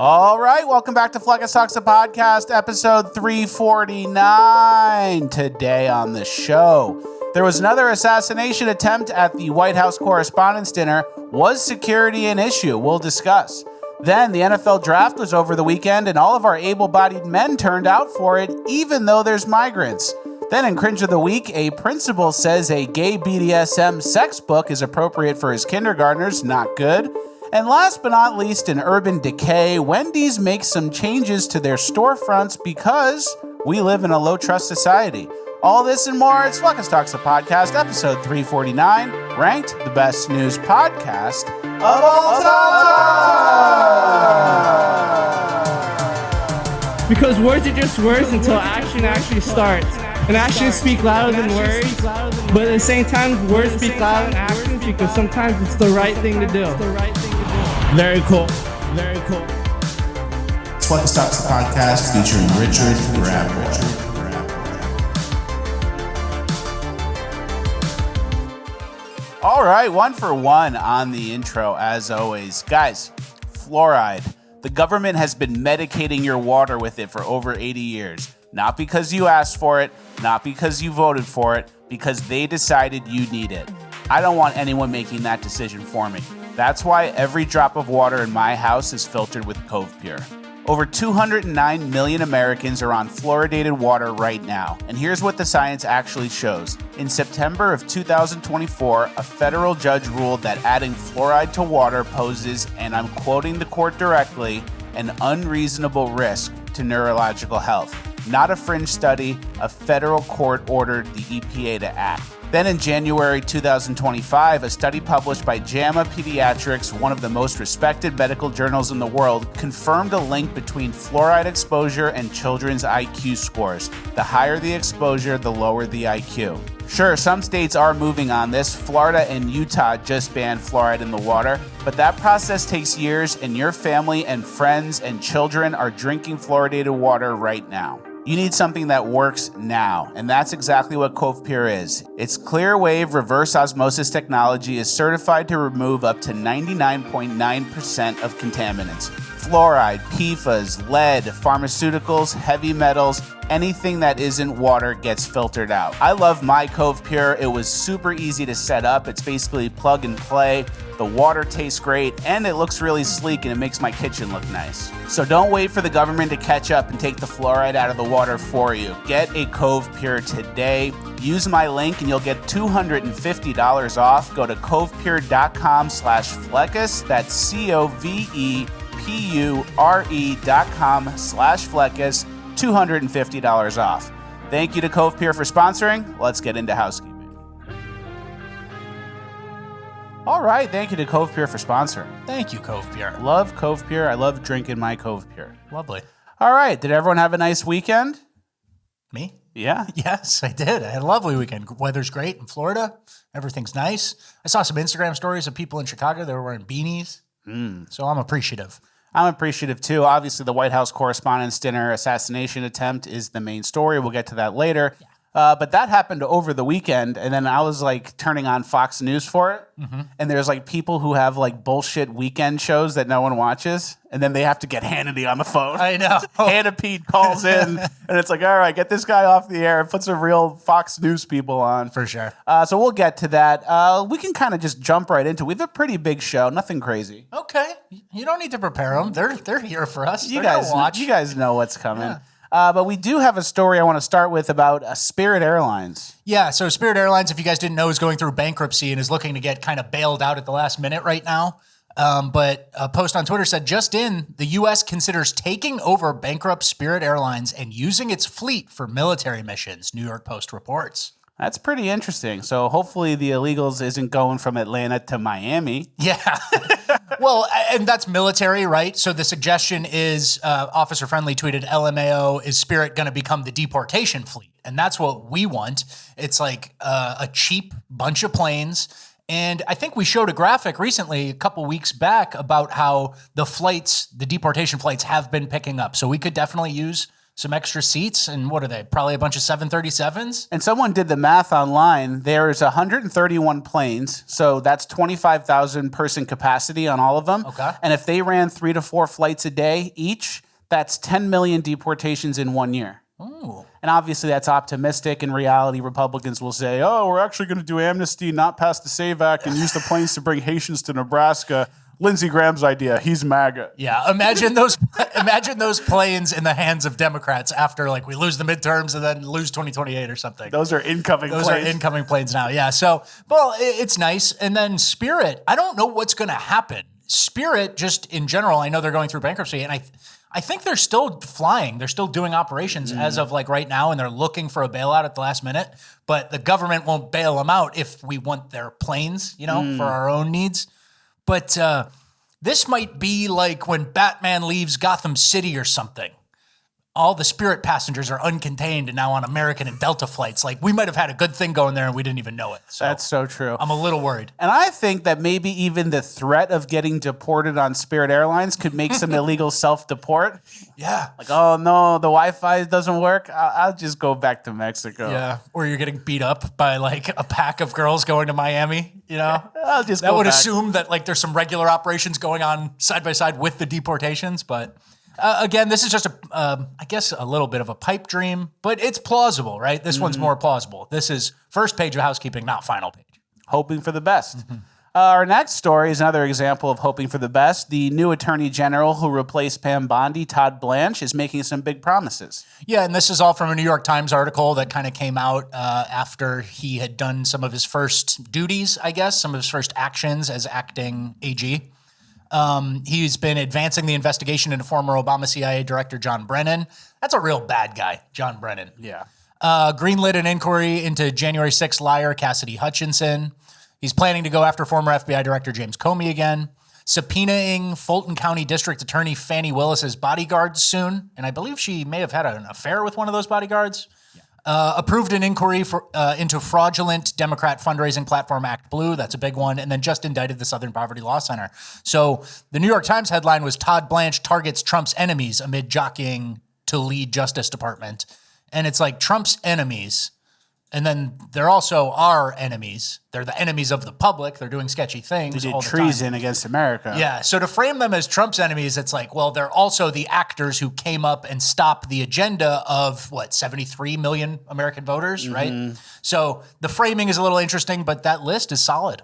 All right, welcome back to Fleccas Talks the Podcast, episode 349. Today on the show, there was another assassination attempt at the White House Correspondents Dinner. Was security an issue? We'll discuss. Then the NFL draft was over the weekend, and all of our able-bodied men turned out for it, even though there's migrants. Then in Cringe of the Week, a principal says a gay BDSM sex book is appropriate for his kindergartners. Not good. And last but not least, in Urban Decay, Wendy's makes some changes to their storefronts because we live in a low-trust society. All this and more, it's Fleccas Talks the Podcast, episode 349, ranked the best news podcast of all time! Because words are just words until action actually starts. And actions speak louder than words, but at the same time, words speak louder than actions because sometimes it's the right thing to do. Very cool. Very cool. Fleccas Talks the Podcast featuring Richard Grabboy. All right, 1 for 1 on the intro, as always. Guys, fluoride. The government has been medicating your water with it for over 80 years. Not because you asked for it, not because you voted for it, because they decided you need it. I don't want anyone making that decision for me. That's why every drop of water in my house is filtered with Cove Pure. Over 209 million Americans are on fluoridated water right now, and here's what the science actually shows. In September of 2024, a federal judge ruled that adding fluoride to water poses, and I'm quoting the court directly, an unreasonable risk to neurological health. Not a fringe study, a federal court ordered the EPA to act. Then in January 2025, a study published by JAMA Pediatrics, one of the most respected medical journals in the world, confirmed a link between fluoride exposure and children's IQ scores. The higher the exposure, the lower the IQ. Sure, some states are moving on this. Florida and Utah just banned fluoride in the water, but that process takes years, and your family and friends and children are drinking fluoridated water right now. You need something that works now, and that's exactly what Cove Pure is. Its clear wave reverse osmosis technology is certified to remove up to 99.9% of contaminants. Fluoride, PFAS, lead, pharmaceuticals, heavy metals, anything that isn't water gets filtered out. I love my Cove Pure. It was super easy to set up. It's basically plug and play. The water tastes great, and it looks really sleek, and it makes my kitchen look nice. So don't wait for the government to catch up and take the fluoride out of the water for you. Get a Cove Pure today. Use my link, and you'll get $250 off. Go to covepure.com/Fleccas. That's COVEPURE.com/Fleccas. $250 off. Thank you to Cove Pure for sponsoring. Let's get into housekeeping. All right, thank you to Cove Pure for sponsoring. Thank you, Cove Pure. Love Cove Pure. I love drinking my Cove Pure. Lovely. All right, did everyone have a nice weekend? Me? Yeah. Yes, I did. I had a lovely weekend. Weather's great in Florida. Everything's nice. I saw some Instagram stories of people in Chicago that were wearing beanies. So I'm appreciative. I'm appreciative too. Obviously, the White House Correspondents Dinner assassination attempt is the main story. We'll get to that later. Yeah. But that happened over the weekend, and then I was like turning on Fox News for it, and there's like people who have like bullshit weekend shows that no one watches, and then they have to get Hannity on the phone. I know. Hannah Pete calls in, and it's like, all right, get this guy off the air and put some real Fox News people on. For sure. So we'll get to that. We can kind of just jump right into it. We have a pretty big show, nothing crazy. Okay. You don't need to prepare them. They're here for us. You guys know what's coming. Yeah. But we do have a story I want to start with about Spirit Airlines. Yeah, so Spirit Airlines, if you guys didn't know, is going through bankruptcy and is looking to get kind of bailed out at the last minute right now. But a post on Twitter said, just in, the U.S. considers taking over bankrupt Spirit Airlines and using its fleet for military missions, New York Post reports. That's pretty interesting. So hopefully the illegals isn't going from Atlanta to Miami. Yeah. Well, and that's military, right? So the suggestion is, Officer Friendly tweeted, LMAO, is Spirit going to become the deportation fleet? And that's what we want. It's like a cheap bunch of planes. And I think we showed a graphic recently, a couple weeks back, about how the deportation flights have been picking up. So we could definitely use some extra seats, and what are they? Probably a bunch of 737s. And someone did the math online. There's 131 planes, so that's 25,000 person capacity on all of them. Okay. And if they ran 3 to 4 flights a day each, that's 10 million deportations in 1 year. Ooh. And obviously that's optimistic. In reality, Republicans will say, oh, we're actually going to do amnesty, not pass the SAVE Act, and use the planes to bring Haitians to Nebraska. Lindsey Graham's idea. He's MAGA. Yeah, imagine those planes in the hands of Democrats after we lose the midterms and then lose 2028 or something. Those are incoming planes. Those are incoming planes now. Yeah. So, well, it's nice. And then Spirit, I don't know what's going to happen. Spirit, just in general, I know they're going through bankruptcy, and I think they're still flying. They're still doing operations as of right now, and they're looking for a bailout at the last minute. But the government won't bail them out if we want their planes, for our own needs. But this might be like when Batman leaves Gotham City or something. All the Spirit passengers are uncontained and now on American and Delta flights. We might have had a good thing going there and we didn't even know it. So that's so true. I'm a little worried. And I think that maybe even the threat of getting deported on Spirit Airlines could make some illegal self-deport. Yeah. Oh no, the Wi-Fi doesn't work. I'll just go back to Mexico. Yeah. Or you're getting beat up by a pack of girls going to Miami, I'll just That go would back. assume that there's some regular operations going on side by side with the deportations, but... again, this is just I guess a little bit of a pipe dream, but it's plausible, right? This one's more plausible. This is first page of Housekeeping, not final page. Hoping for the best. Our next story is another example of hoping for the best. The new Attorney General who replaced Pam Bondi, Todd Blanche, is making some big promises. Yeah, and this is all from a New York Times article that kind of came out after he had done some of his first duties, I guess, some of his first actions as acting AG. He's been advancing the investigation into former Obama CIA Director John Brennan. That's a real bad guy, John Brennan. Yeah. Greenlit an inquiry into January 6th liar Cassidy Hutchinson. He's planning to go after former FBI Director James Comey again. Subpoenaing Fulton County District Attorney Fannie Willis's bodyguards soon. And I believe she may have had an affair with one of those bodyguards. Approved an inquiry into fraudulent Democrat fundraising platform Act Blue. That's a big one. And then just indicted the Southern Poverty Law Center. So the New York Times headline was Todd Blanche targets Trump's enemies amid jockeying to lead Justice Department. And it's Trump's enemies. And then there also are enemies. They're the enemies of the public. They're doing sketchy things. They did all the treason time. against America. Yeah. So to frame them as Trump's enemies, it's they're also the actors who came up and stopped the agenda of 73 million American voters, right? So the framing is a little interesting, but that list is solid.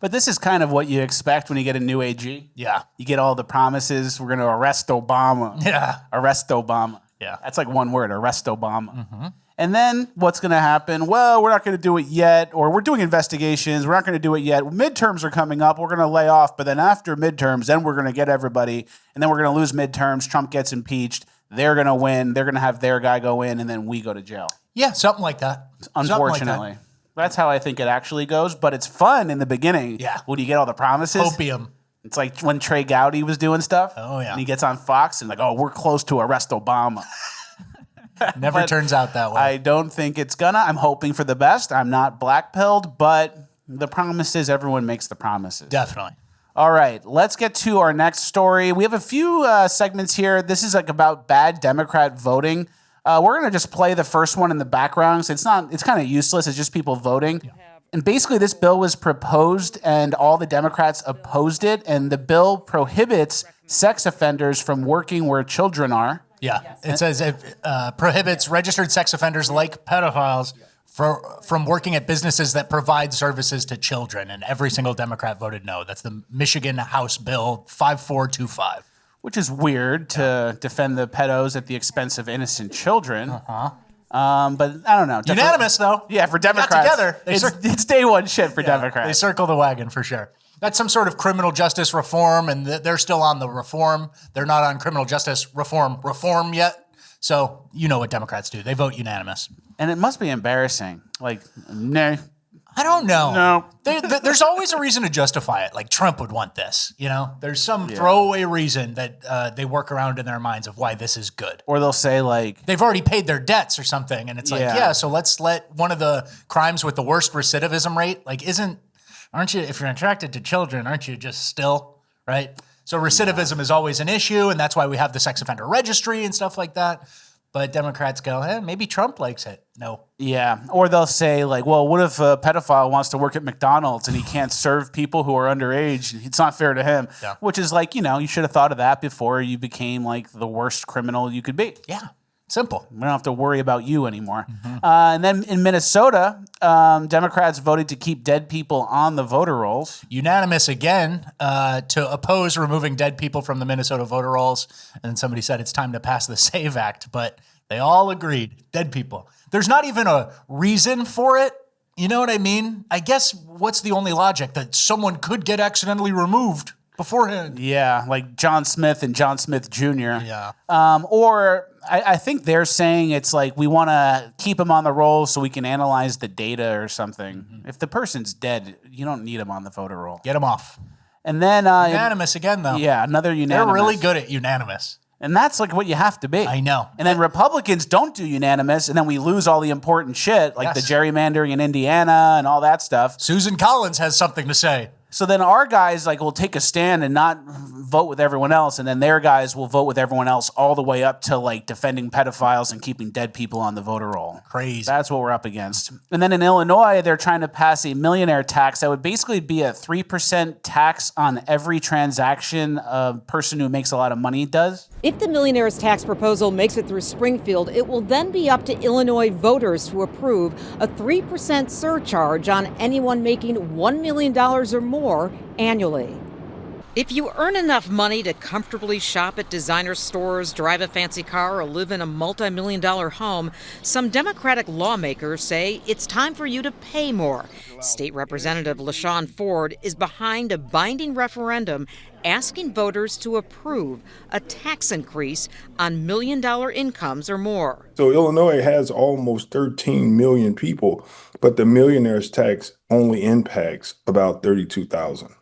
But this is kind of what you expect when you get a new AG. Yeah. You get all the promises. We're going to arrest Obama. Yeah. Arrest Obama. Yeah. That's one word, arrest Obama. And then what's going to happen? Well, we're not going to do it yet, or we're doing investigations. We're not going to do it yet. Midterms are coming up. We're going to lay off. But then after midterms, then we're going to get everybody. And then we're going to lose midterms. Trump gets impeached. They're going to win. They're going to have their guy go in, and then we go to jail. Yeah, something like that. Unfortunately. That's how I think it actually goes. But it's fun in the beginning. Yeah. When you get all the promises. Opium. It's like when Trey Gowdy was doing stuff. Oh, yeah. And he gets on Fox and we're close to arrest Obama. Never turns out that way. I don't think it's gonna. I'm hoping for the best. I'm not black-pilled, but the promises, everyone makes the promises. Definitely. All right, let's get to our next story. We have a few segments here. This is about bad Democrat voting. We're gonna just play the first one in the background. So it's kind of useless. It's just people voting. Yeah. And basically, this bill was proposed, and all the Democrats opposed it. And the bill prohibits sex offenders from working where children are. Yeah, it says it prohibits registered sex offenders like pedophiles from working at businesses that provide services to children. And every single Democrat voted no. That's the Michigan House Bill 5425. Which is weird to defend the pedos at the expense of innocent children. But I don't know. Unanimous, though. Yeah, for Democrats. Got together. It's day one shit for Democrats. They circle the wagon for sure. That's some sort of criminal justice reform, and they're still on the reform. They're not on criminal justice reform yet. So you know what Democrats do. They vote unanimous. And it must be embarrassing. No. I don't know. No. There's always a reason to justify it. Trump would want this, There's some throwaway reason that they work around in their minds of why this is good. Or they'll say they've already paid their debts or something, and it's so let's let one of the crimes with the worst recidivism rate, aren't you, if you're attracted to children, aren't you just still, right? So recidivism is always an issue, and that's why we have the sex offender registry and stuff like that. But Democrats go, maybe Trump likes it. No. Yeah. Or they'll say, like, well, what if a pedophile wants to work at McDonald's and he can't serve people who are underage? It's not fair to him. Yeah. Which is like, you should have thought of that before you became like the worst criminal you could be. Yeah. Simple. We don't have to worry about you anymore. And then in Minnesota, Democrats voted to keep dead people on the voter rolls. Unanimous again to oppose removing dead people from the Minnesota voter rolls. And then somebody said it's time to pass the SAVE Act, but they all agreed. Dead people. There's not even a reason for it. You know what I mean? I guess what's the only logic? That someone could get accidentally removed beforehand. Yeah, like John Smith and John Smith Jr. Yeah. Or I think they're saying it's like we want to keep them on the roll so we can analyze the data or something. If the person's dead, you don't need them on the voter roll. Get them off. And then Unanimous again, though. Yeah, another unanimous. They're really good at unanimous. And that's like what you have to be. I know. And then Republicans don't do unanimous, and then we lose all the important shit, like the gerrymandering in Indiana and all that stuff. Susan Collins has something to say. So then our guys will take a stand and not vote with everyone else, and then their guys will vote with everyone else all the way up to like defending pedophiles and keeping dead people on the voter roll. Crazy. That's what we're up against. And then in Illinois, they're trying to pass a millionaire tax that would basically be a 3% tax on every transaction a person who makes a lot of money does. If the millionaire's tax proposal makes it through Springfield, it will then be up to Illinois voters to approve a 3% surcharge on anyone making $1 million or more annually. If you earn enough money to comfortably shop at designer stores, drive a fancy car, or live in a multi-million-dollar home, some Democratic lawmakers say it's time for you to pay more. State Representative LaShawn Ford is behind a binding referendum asking voters to approve a tax increase on million-dollar incomes or more. So Illinois has almost 13 million people, but the millionaire's tax only impacts about 32,000.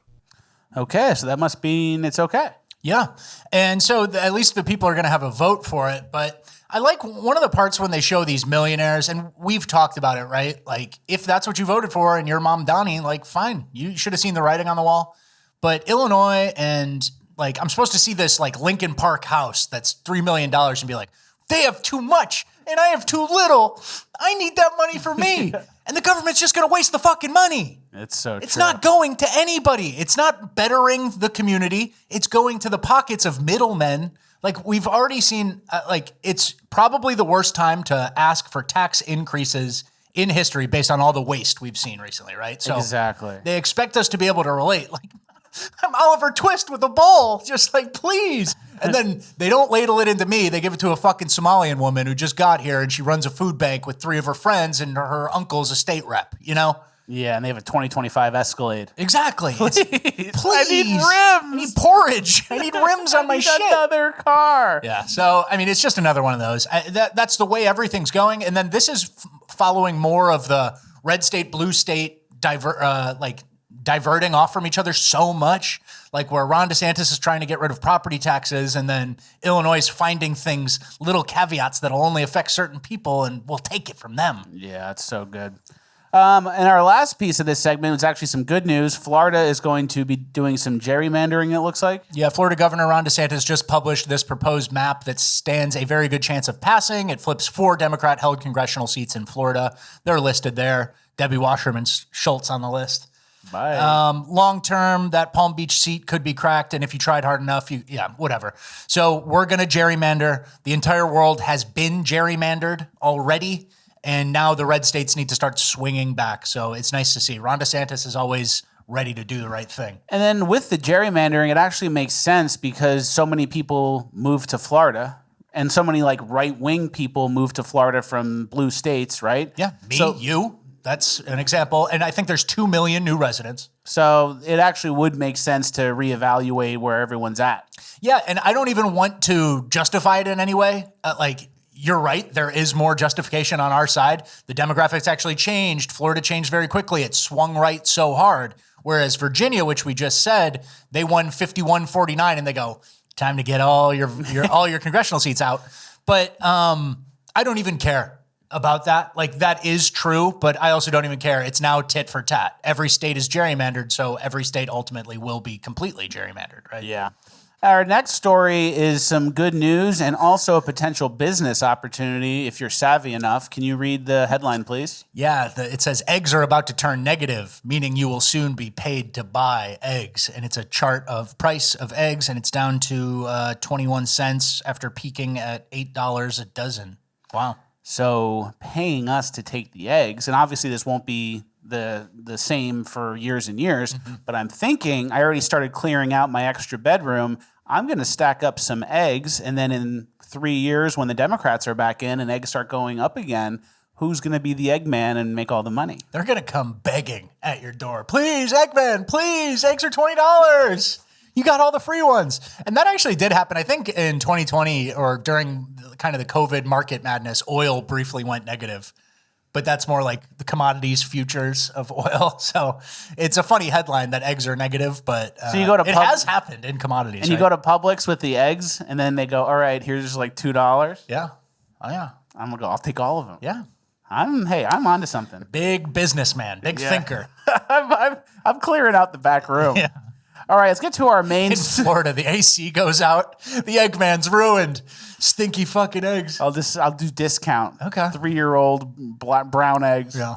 Okay, so that must mean it's okay. Yeah. And so at least the people are going to have a vote for it. But I like one of the parts when they show these millionaires, and we've talked about it, right? Like, if that's what you voted for and your mom, Donnie, like, fine. You should have seen the writing on the wall. But Illinois and, like, I'm supposed to see this, like, Lincoln Park house that's $3 million and be like, they have too much and I have too little. I need that money for me. And the government's just going to waste the fucking money. It's so It's true. not going to anybody. It's not bettering the community. It's going to the pockets of middlemen. Like, we've already seen, it's probably the worst time to ask for tax increases in history based on all the waste we've seen recently, right? So Exactly. they expect us to be able to relate. Like, I'm Oliver Twist with a bowl. Just like, please. And then they don't ladle it into me. They give it to a fucking Somalian woman who just got here and she runs a food bank with 3 of her friends and her uncle's a state rep, you know? Yeah, and they have a 2025 Escalade. Exactly. Please. I need rims. I need porridge. I need rims on my shit. Another car. Yeah. So, I mean, it's just another one of those. That's the way everything's going. And then this is following more of the red state, blue state diverting off from each other so much, like where Ron DeSantis is trying to get rid of property taxes and then Illinois is finding things, little caveats that'll only affect certain people and we'll take it from them. Yeah, it's so good. And our last piece of this segment was actually some good news. Florida is going to be doing some gerrymandering, it looks like. Yeah, Florida Governor Ron DeSantis just published this proposed map that stands a very good chance of passing. It flips 4 Democrat-held congressional seats in Florida. They're listed there. Debbie Wasserman Schultz on the list. Bye. Long term, that Palm Beach seat could be cracked, and if you tried hard enough, whatever. So we're going to gerrymander. The entire world has been gerrymandered already, and now the red states need to start swinging back. So it's nice to see. Ron DeSantis is always ready to do the right thing. And then with the gerrymandering, it actually makes sense because so many people move to Florida. And so many like right-wing people move to Florida from blue states, right? Yeah, you. That's an example. And I think there's 2 million new residents. So it actually would make sense to reevaluate where everyone's at. Yeah, and I don't even want to justify it in any way. You're right. There is more justification on our side. The demographics actually changed. Florida changed very quickly. It swung right so hard. Whereas Virginia, which we just said, they won 51-49 and they go, time to get all your congressional seats out. But I don't even care about that. Like, that is true, but I also don't even care. It's now tit for tat. Every state is gerrymandered, so every state ultimately will be completely gerrymandered, right? Yeah. Our next story is some good news and also a potential business opportunity if you're savvy enough. Can you read the headline, please? Yeah, it says eggs are about to turn negative, meaning you will soon be paid to buy eggs. And it's a chart of price of eggs, and it's down to 21 cents after peaking at $8 a dozen. Wow. So paying us to take the eggs, and obviously this won't be the same for years and years, but I'm thinking I already started clearing out my extra bedroom. I'm going to stack up some eggs, and then in 3 years when the Democrats are back in and eggs start going up again, who's going to be the Eggman and make all the money? They're going to come begging at your door. Please, Eggman, please, eggs are $20. You got all the free ones. And that actually did happen. I think in 2020 or during kind of the COVID market madness, oil briefly went negative. But that's more like the commodities futures of oil. So it's a funny headline that eggs are negative, but so you go to it has happened in commodities. And you go to Publix with the eggs, and then they go, all right, here's like $2. Yeah. Oh, yeah. I'm going to go, I'll take all of them. Yeah. I'm onto something. Big businessman, big thinker. I'm clearing out the back room. Yeah. All right, let's get to our main. In Florida, the AC goes out. The Eggman's ruined. Stinky fucking eggs. I'll do discount. Okay. 3-year-old brown eggs. Yeah.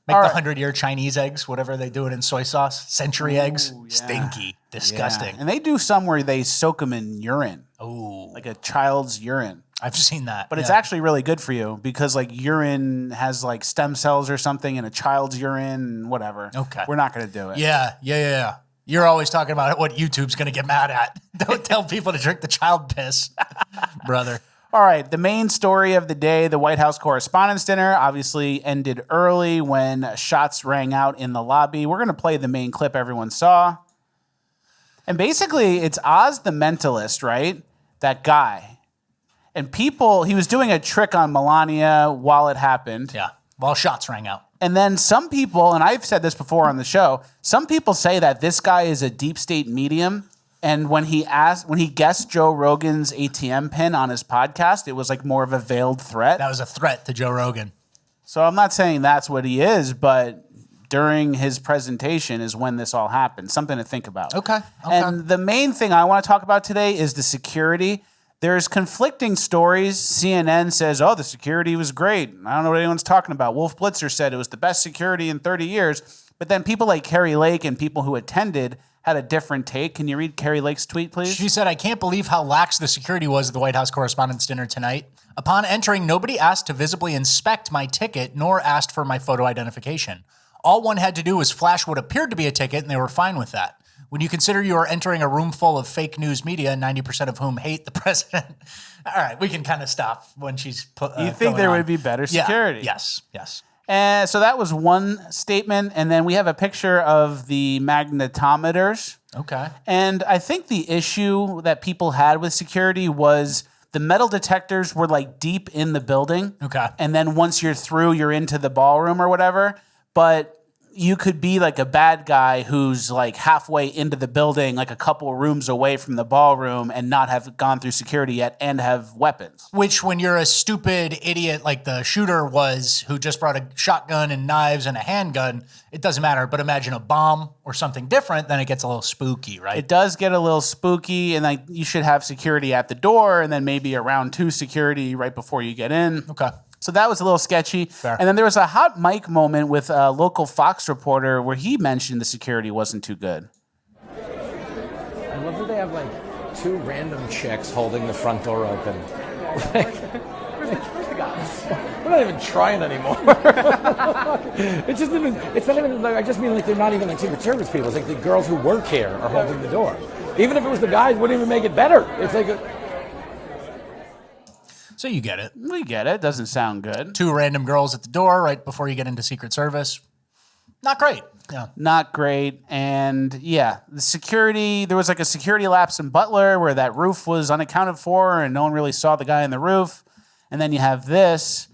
Make the 100-year Chinese eggs, whatever they do it in soy sauce. Century eggs. Yeah. Stinky. Disgusting. Yeah. And they do some where they soak them in urine. Oh. Like a child's urine. I've seen that. But it's actually really good for you because like urine has like stem cells or something in a child's urine, whatever. Okay. We're not going to do it. Yeah. You're always talking about what YouTube's going to get mad at. Don't tell people to drink the child piss, brother. All right. The main story of the day, the White House Correspondents Dinner, obviously ended early when shots rang out in the lobby. We're going to play the main clip everyone saw. And basically, it's Oz the Mentalist, right? That guy. And people, he was doing a trick on Melania while it happened. Yeah, while shots rang out. And then some people, and I've said this before on the show, some people say that this guy is a deep state medium. And when he guessed Joe Rogan's ATM pin on his podcast, it was like more of a veiled threat. That was a threat to Joe Rogan. So I'm not saying that's what he is, but during his presentation is when this all happened. Something to think about. Okay. And the main thing I want to talk about today is the security. There's conflicting stories. CNN says, oh, the security was great. I don't know what anyone's talking about. Wolf Blitzer said it was the best security in 30 years. But then people like Carrie Lake and people who attended had a different take. Can you read Carrie Lake's tweet, please? She said, I can't believe how lax the security was at the White House Correspondents' Dinner tonight. Upon entering, nobody asked to visibly inspect my ticket nor asked for my photo identification. All one had to do was flash what appeared to be a ticket, and they were fine with that. When you consider you are entering a room full of fake news media, 90% of whom hate the president. All right, we can kind of stop when she's put. You think there would be better security? Yeah. Yes. So that was one statement, and then we have a picture of the magnetometers. Okay. And I think the issue that people had with security was the metal detectors were like deep in the building. Okay. And then once you're through, you're into the ballroom or whatever. But you could be like a bad guy who's like halfway into the building, like a couple rooms away from the ballroom and not have gone through security yet and have weapons. Which when you're a stupid idiot like the shooter was who just brought a shotgun and knives and a handgun, it doesn't matter. But imagine a bomb or something different, then it gets a little spooky, right? It does get a little spooky, and like you should have security at the door and then maybe a round 2 security right before you get in. Okay. So that was a little sketchy. Fair. And then there was a hot mic moment with a local Fox reporter where he mentioned the security wasn't too good. I love that they have like 2 random chicks holding the front door open. Like, where's the guys? We're not even trying anymore. It's not even like, I just mean like they're not even like Secret Service people. It's like the girls who work here are holding the door. Even if it was the guys, it wouldn't even make it better. It's like So you get it. We get it. Doesn't sound good. 2 random girls at the door right before you get into Secret Service. Not great. Yeah. Not great. And yeah, the security, there was like a security lapse in Butler where that roof was unaccounted for and no one really saw the guy in the roof. And then you have this.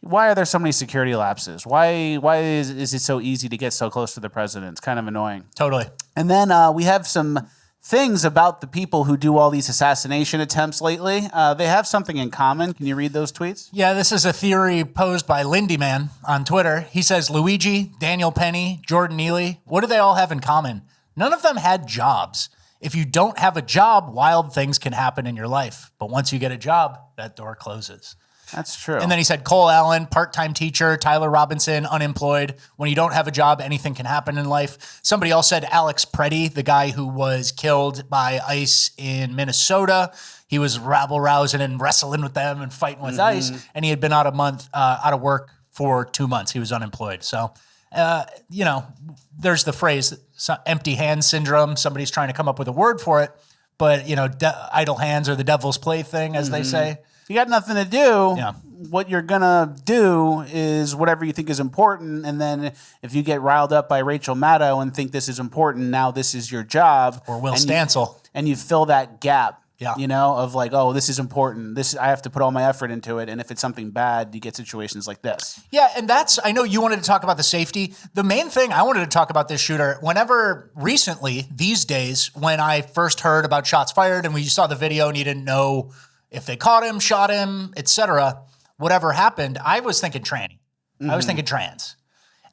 Why are there so many security lapses? Why is it so easy to get so close to the president? It's kind of annoying. Totally. And then we have some things about the people who do all these assassination attempts lately. They have something in common. Can you read those tweets? Yeah, this is a theory posed by Lindy Man on Twitter. He says, Luigi, Daniel Penny, Jordan Neely, what do they all have in common? None of them had jobs. If you don't have a job, wild things can happen in your life. But once you get a job, that door closes. That's true. And then he said, Cole Allen, part-time teacher, Tyler Robinson, unemployed. When you don't have a job, anything can happen in life. Somebody else said Alex Preddy, the guy who was killed by ICE in Minnesota. He was rabble-rousing and wrestling with them and fighting with ICE. And he had been out of work for 2 months. He was unemployed. So, there's the phrase, empty hand syndrome. Somebody's trying to come up with a word for it. But, idle hands are the devil's plaything, as they say. You got nothing to do. Yeah. What you're going to do is whatever you think is important. And then if you get riled up by Rachel Maddow and think this is important, now this is your job. Or Will Stancil. And you fill that gap, Yeah. of like, oh, this is important. I have to put all my effort into it. And if it's something bad, you get situations like this. Yeah, and I know you wanted to talk about the safety. The main thing I wanted to talk about this shooter, whenever recently, these days, when I first heard about shots fired and we saw the video and you didn't know if they caught him, shot him, etc., whatever happened, I was thinking tranny. I was thinking trans.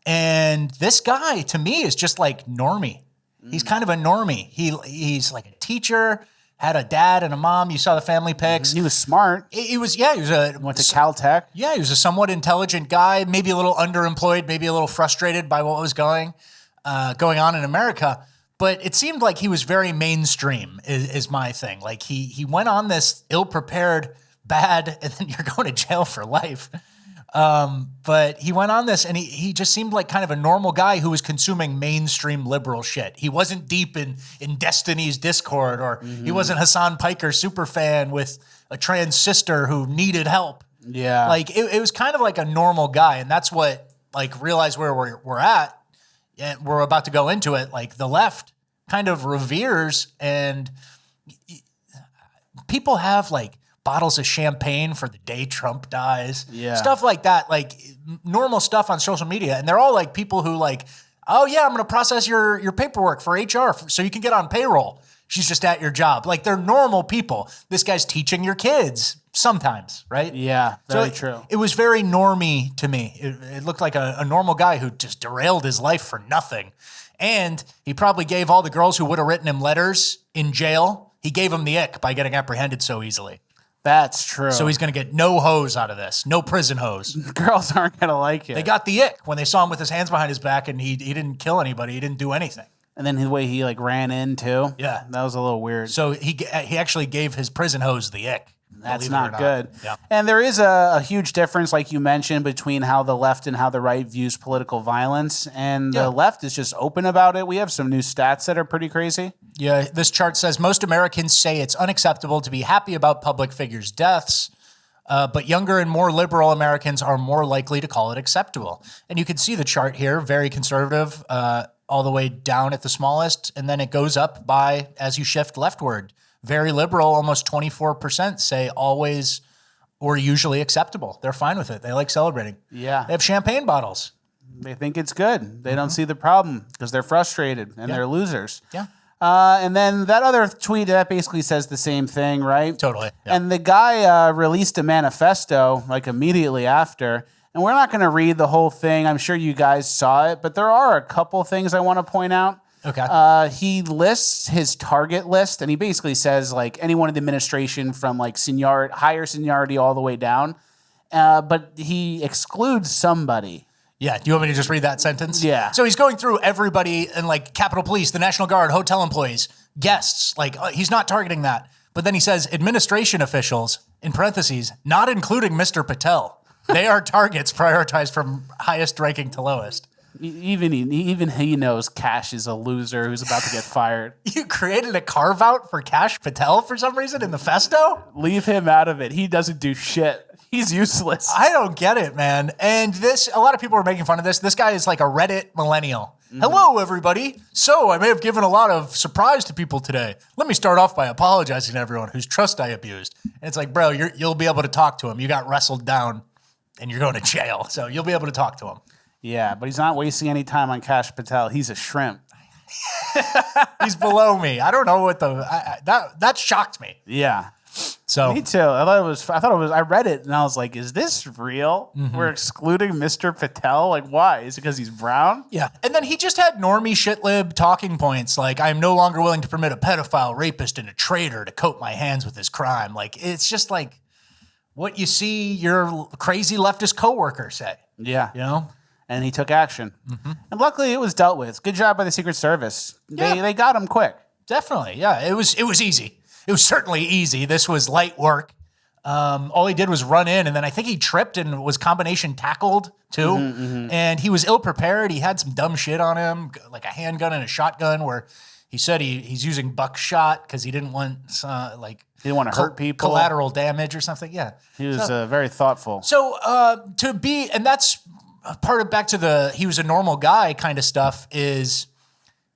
And this guy, to me, is just like normie. He's kind of a normie. He's like a teacher, had a dad and a mom. You saw the family pics. He was smart. He went to Caltech. Yeah, he was a somewhat intelligent guy, maybe a little underemployed, maybe a little frustrated by what was going on in America. But it seemed like he was very mainstream is my thing. Like he went on this ill-prepared, bad, and then you're going to jail for life. But he went on this and he just seemed like kind of a normal guy who was consuming mainstream liberal shit. He wasn't deep in Destiny's Discord, or he wasn't Hassan Piker super fan with a trans sister who needed help. Yeah. Like it was kind of like a normal guy. And that's what, like, realize where we're at. And we're about to go into it. Like the left kind of reveres, and people have like bottles of champagne for the day Trump dies. Yeah. Stuff like that, like normal stuff on social media. And they're all like people who like, oh yeah, I'm going to process your paperwork for HR so you can get on payroll. She's just at your job. Like they're normal people. This guy's teaching your kids sometimes, right? Yeah, very true. It was very normie to me. It looked like a normal guy who just derailed his life for nothing. And he probably gave all the girls who would have written him letters in jail, he gave them the ick by getting apprehended so easily. That's true. So he's going to get no hose out of this. No prison hose. Girls aren't going to like it. They got the ick when they saw him with his hands behind his back, and he didn't kill anybody. He didn't do anything. And then the way he like ran in too. Yeah. That was a little weird. So he actually gave his prison hose the ick. That's not good. Yeah. And there is a huge difference, like you mentioned, between how the left and how the right views political violence. And the left is just open about it. We have some new stats that are pretty crazy. Yeah, this chart says most Americans say it's unacceptable to be happy about public figures' deaths, but younger and more liberal Americans are more likely to call it acceptable. And you can see the chart here, very conservative, all the way down at the smallest, and then it goes up by as you shift leftward. Very liberal, almost 24% say always or usually acceptable. They're fine with it. They like celebrating. Yeah. They have champagne bottles. They think it's good. They don't see the problem because they're frustrated and they're losers. Yeah. And then that other tweet, that basically says the same thing, right? Totally. Yeah. And the guy released a manifesto like immediately after. And we're not going to read the whole thing. I'm sure you guys saw it. But there are a couple things I want to point out. Okay. He lists his target list, and he basically says like anyone in the administration from like higher seniority all the way down. But he excludes somebody. Yeah. Do you want me to just read that sentence? Yeah. So he's going through everybody in like Capitol Police, the National Guard, hotel employees, guests. Like he's not targeting that. But then he says administration officials, in parentheses, not including Mr. Patel. They are targets prioritized from highest ranking to lowest. Even he knows Cash is a loser who's about to get fired. You created a carve out for Cash Patel for some reason in the festo? Leave him out of it. He doesn't do shit. He's useless. I don't get it, man. And a lot of people are making fun of this. This guy is like a Reddit millennial. Hello, everybody. So I may have given a lot of surprise to people today. Let me start off by apologizing to everyone whose trust I abused. And it's like, bro, you'll be able to talk to him. You got wrestled down and you're going to jail. So you'll be able to talk to him. Yeah, but he's not wasting any time on Cash Patel. He's a shrimp. He's below me. I don't know what that shocked me. Yeah. So Me too. I read it and I was like, is this real? We're excluding Mr. Patel? Like, why? Is it because he's brown? yeah. And then he just had normie shitlib talking points like, I am no longer willing to permit a pedophile, rapist, and a traitor to coat my hands with his crime. Like, it's just like what you see your crazy leftist coworker say. Yeah. You know? And he took action. And luckily it was dealt with. Good job by the Secret Service. They got him quick. Definitely. Yeah. It was easy. It was certainly easy. This was light work. All he did was run in, and then I think he tripped and was combination tackled too. And he was ill prepared. He had some dumb shit on him, like a handgun and a shotgun, where he said he's using buckshot because he didn't want He didn't want to hurt people. collateral damage or something. Yeah. He was very thoughtful. So and that's part of back to he was a normal guy kind of stuff is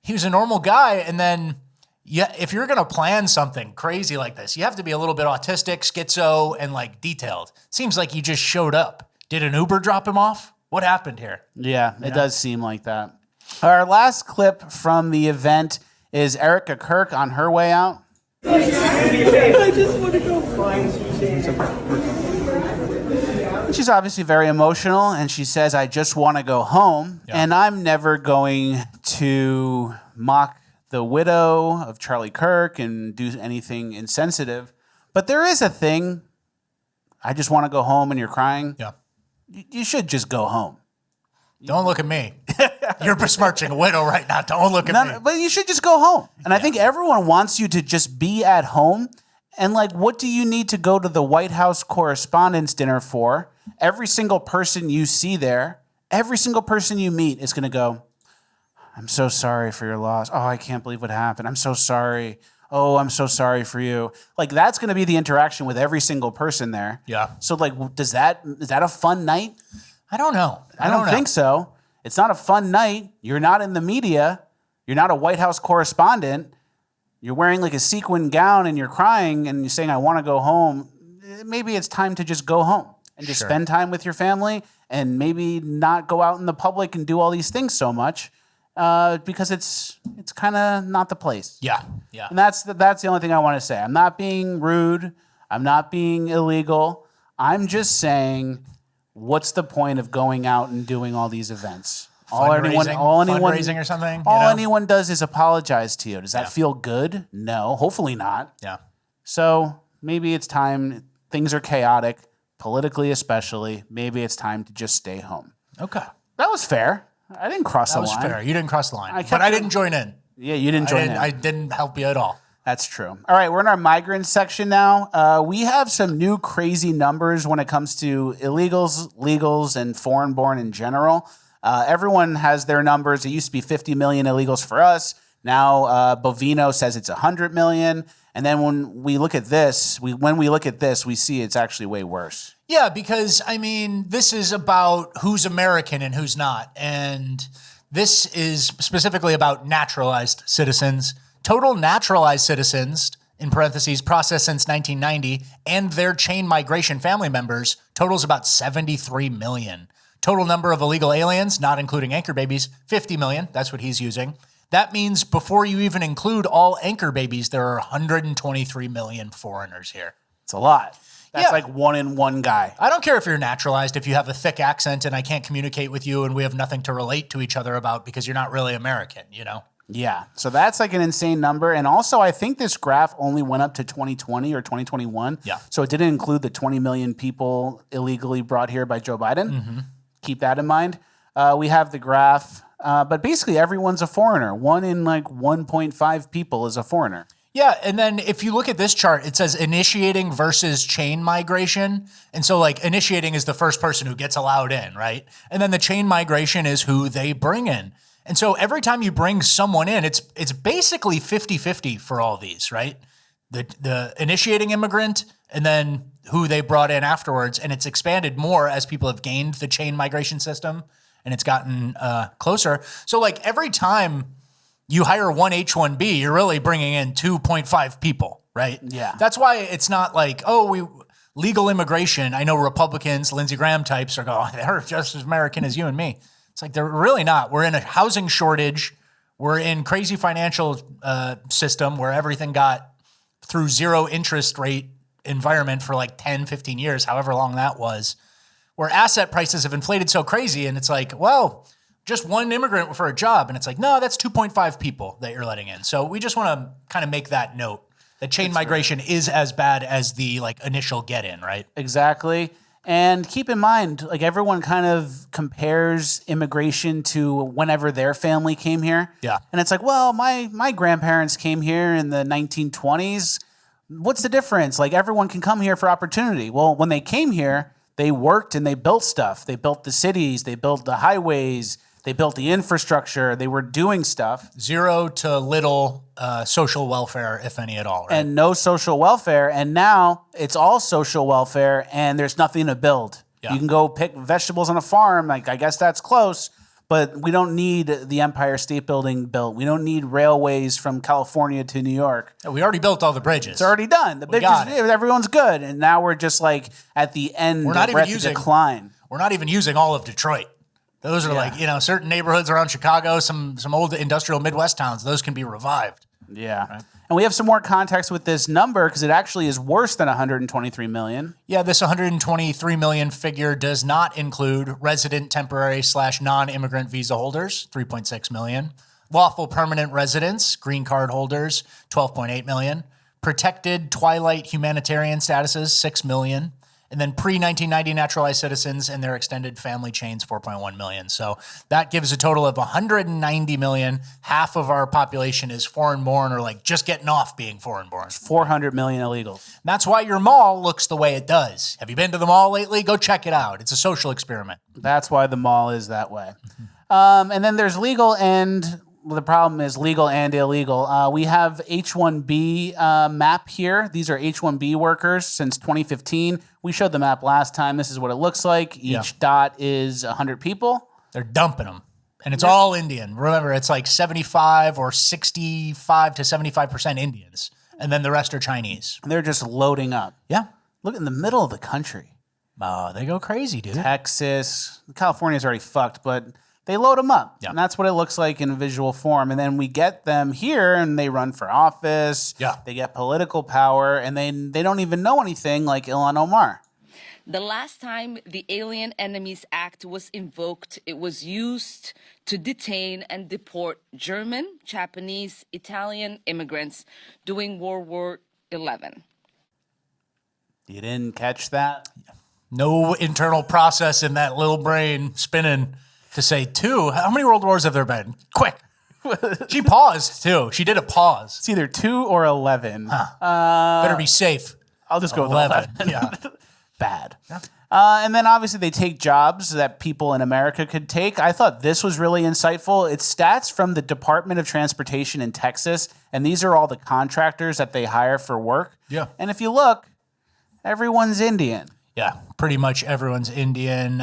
he was a normal guy. And then, yeah, if you're going to plan something crazy like this, you have to be a little bit autistic, schizo, and like detailed. Seems like he just showed up. Did an Uber drop him off? What happened here? Yeah, it does seem like that. Our last clip from the event is Erica Kirk on her way out. I just want to go She's obviously very emotional, and she says, I just want to go home, and I'm never going to mock the widow of Charlie Kirk and do anything insensitive. But there is a thing, I just want to go home, and you're crying. Yeah. You should just go home. Don't look at me. You're besmirching a widow right now. Don't look at me. But you should just go home. And I think everyone wants you to just be at home. And like, what do you need to go to the White House Correspondents Dinner for? Every single person you see there, every single person you meet is going to go, I'm so sorry for your loss. Oh, I can't believe what happened. I'm so sorry. Oh, I'm so sorry for you. Like, that's going to be the interaction with every single person there. Yeah. So like, is that a fun night? I don't know. I don't think so. It's not a fun night. You're not in the media. You're not a White House correspondent. You're wearing like a sequin gown and you're crying and you're saying, I want to go home. Maybe it's time to just go home and just spend time with your family and maybe not go out in the public and do all these things so much because it's kind of not the place. Yeah, yeah. And that's the only thing I want to say. I'm not being rude. I'm not being illegal. I'm just saying, what's the point of going out and doing all these events? Fundraising or something? Anyone does is apologize to you. Does that feel good? No, hopefully not. Yeah. So maybe it's time. Things are chaotic, politically especially. Maybe it's time to just stay home. Okay. That was fair. I didn't cross the line. That was fair. You didn't cross the line. But I didn't join in. Yeah, you didn't join in. I didn't help you at all. That's true. All right, we're in our migrant section now. We have some new crazy numbers when it comes to illegals, legals, and foreign-born in general. Everyone has their numbers. It used to be 50 million illegals for us. Now Bovino says it's 100 million. And then when we look at this, we see it's actually way worse. Yeah, because, I mean, this is about who's American and who's not. And this is specifically about naturalized citizens. Total naturalized citizens, in parentheses, processed since 1990, and their chain migration family members totals about 73 million. Total number of illegal aliens, not including anchor babies, 50 million. That's what he's using. That means before you even include all anchor babies, there are 123 million foreigners here. It's a lot. That's like one in one guy. I don't care if you're naturalized, if you have a thick accent and I can't communicate with you and we have nothing to relate to each other about because you're not really American, you know? Yeah. So that's like an insane number. And also, I think this graph only went up to 2020 or 2021. Yeah. So it didn't include the 20 million people illegally brought here by Joe Biden. Mm-hmm. Keep that in mind. We have the graph. But basically, everyone's a foreigner. 1 in like 1.5 people is a foreigner. Yeah, and then if you look at this chart, it says initiating versus chain migration. And so like initiating is the first person who gets allowed in, right? And then the chain migration is who they bring in. And so every time you bring someone in, it's basically 50-50 for all these, right? The initiating immigrant and then who they brought in afterwards. And it's expanded more as people have gained the chain migration system and it's gotten closer. So like every time you hire one H-1B, you're really bringing in 2.5 people, right? Yeah. That's why it's not like, legal immigration. I know Republicans, Lindsey Graham types are going, they're just as American as you and me. It's like, they're really not. We're in a housing shortage. We're in crazy financial system where everything got through zero interest rate environment for like 10, 15 years, however long that was, where asset prices have inflated so crazy. And it's like, well, just one immigrant for a job. And it's like, no, that's 2.5 people that you're letting in. So we just want to kind of make that note that chain migration is as bad as the like initial get in, right? Exactly. And keep in mind, like everyone kind of compares immigration to whenever their family came here. Yeah. And it's like, well, my grandparents came here in the 1920s. What's the difference? Like everyone can come here for opportunity. Well, when they came here, they worked and they built stuff. They built the cities, they built the highways, they built the infrastructure. They were doing stuff. Zero to little social welfare, if any at all, right? And no social welfare. And now it's all social welfare and there's nothing to build. Yeah. You can go pick vegetables on a farm. Like, I guess that's close, but we don't need the Empire State Building built. We don't need railways from California to New York. We already built all the bridges. It's already done. The bridges, everyone's good. And now we're just like at the end, We're not even at the using decline. We're not even using all of Detroit. Those are like, certain neighborhoods around Chicago, some old industrial Midwest towns, those can be revived. Yeah. Right. And we have some more context with this number because it actually is worse than 123 million. Yeah, this 123 million figure does not include resident, temporary / non-immigrant visa holders, 3.6 million. Lawful permanent residents, green card holders, 12.8 million. Protected twilight humanitarian statuses, 6 million. And then pre-1990 naturalized citizens and their extended family chains, 4.1 million. So that gives a total of 190 million. Half of our population is foreign-born or like just getting off being foreign-born. 400 million illegals. And that's why your mall looks the way it does. Have you been to the mall lately? Go check it out. It's a social experiment. That's why the mall is that way. And then there's legal and... Well, the problem is legal and illegal. We have H-1B map here. These are H-1B workers since 2015. We showed the map last time. This is what it looks like. Each dot is 100 people. They're dumping them. And it's all Indian. Remember, it's like 75 or 65 to 75% Indians. And then the rest are Chinese. And they're just loading up. Yeah. Look in the middle of the country. Oh, they go crazy, dude. Texas. California's already fucked, but... They load them up, and that's what it looks like in visual form. And then we get them here, and they run for office. Yeah. They get political power, and they don't even know anything like Ilhan Omar. The last time the Alien Enemies Act was invoked, it was used to detain and deport German, Japanese, Italian immigrants during World War XI. You didn't catch that? No internal process in that little brain spinning. To say two, how many world wars have there been? Quick. She paused, too. She did a pause. It's either 2 or 11. Better be safe. I'll just go with 11. Yeah. Bad. Yeah. And then obviously they take jobs that people in America could take. I thought this was really insightful. It's stats from the Department of Transportation in Texas, and these are all the contractors that they hire for work. Yeah. And if you look, everyone's Indian. Yeah, pretty much everyone's Indian.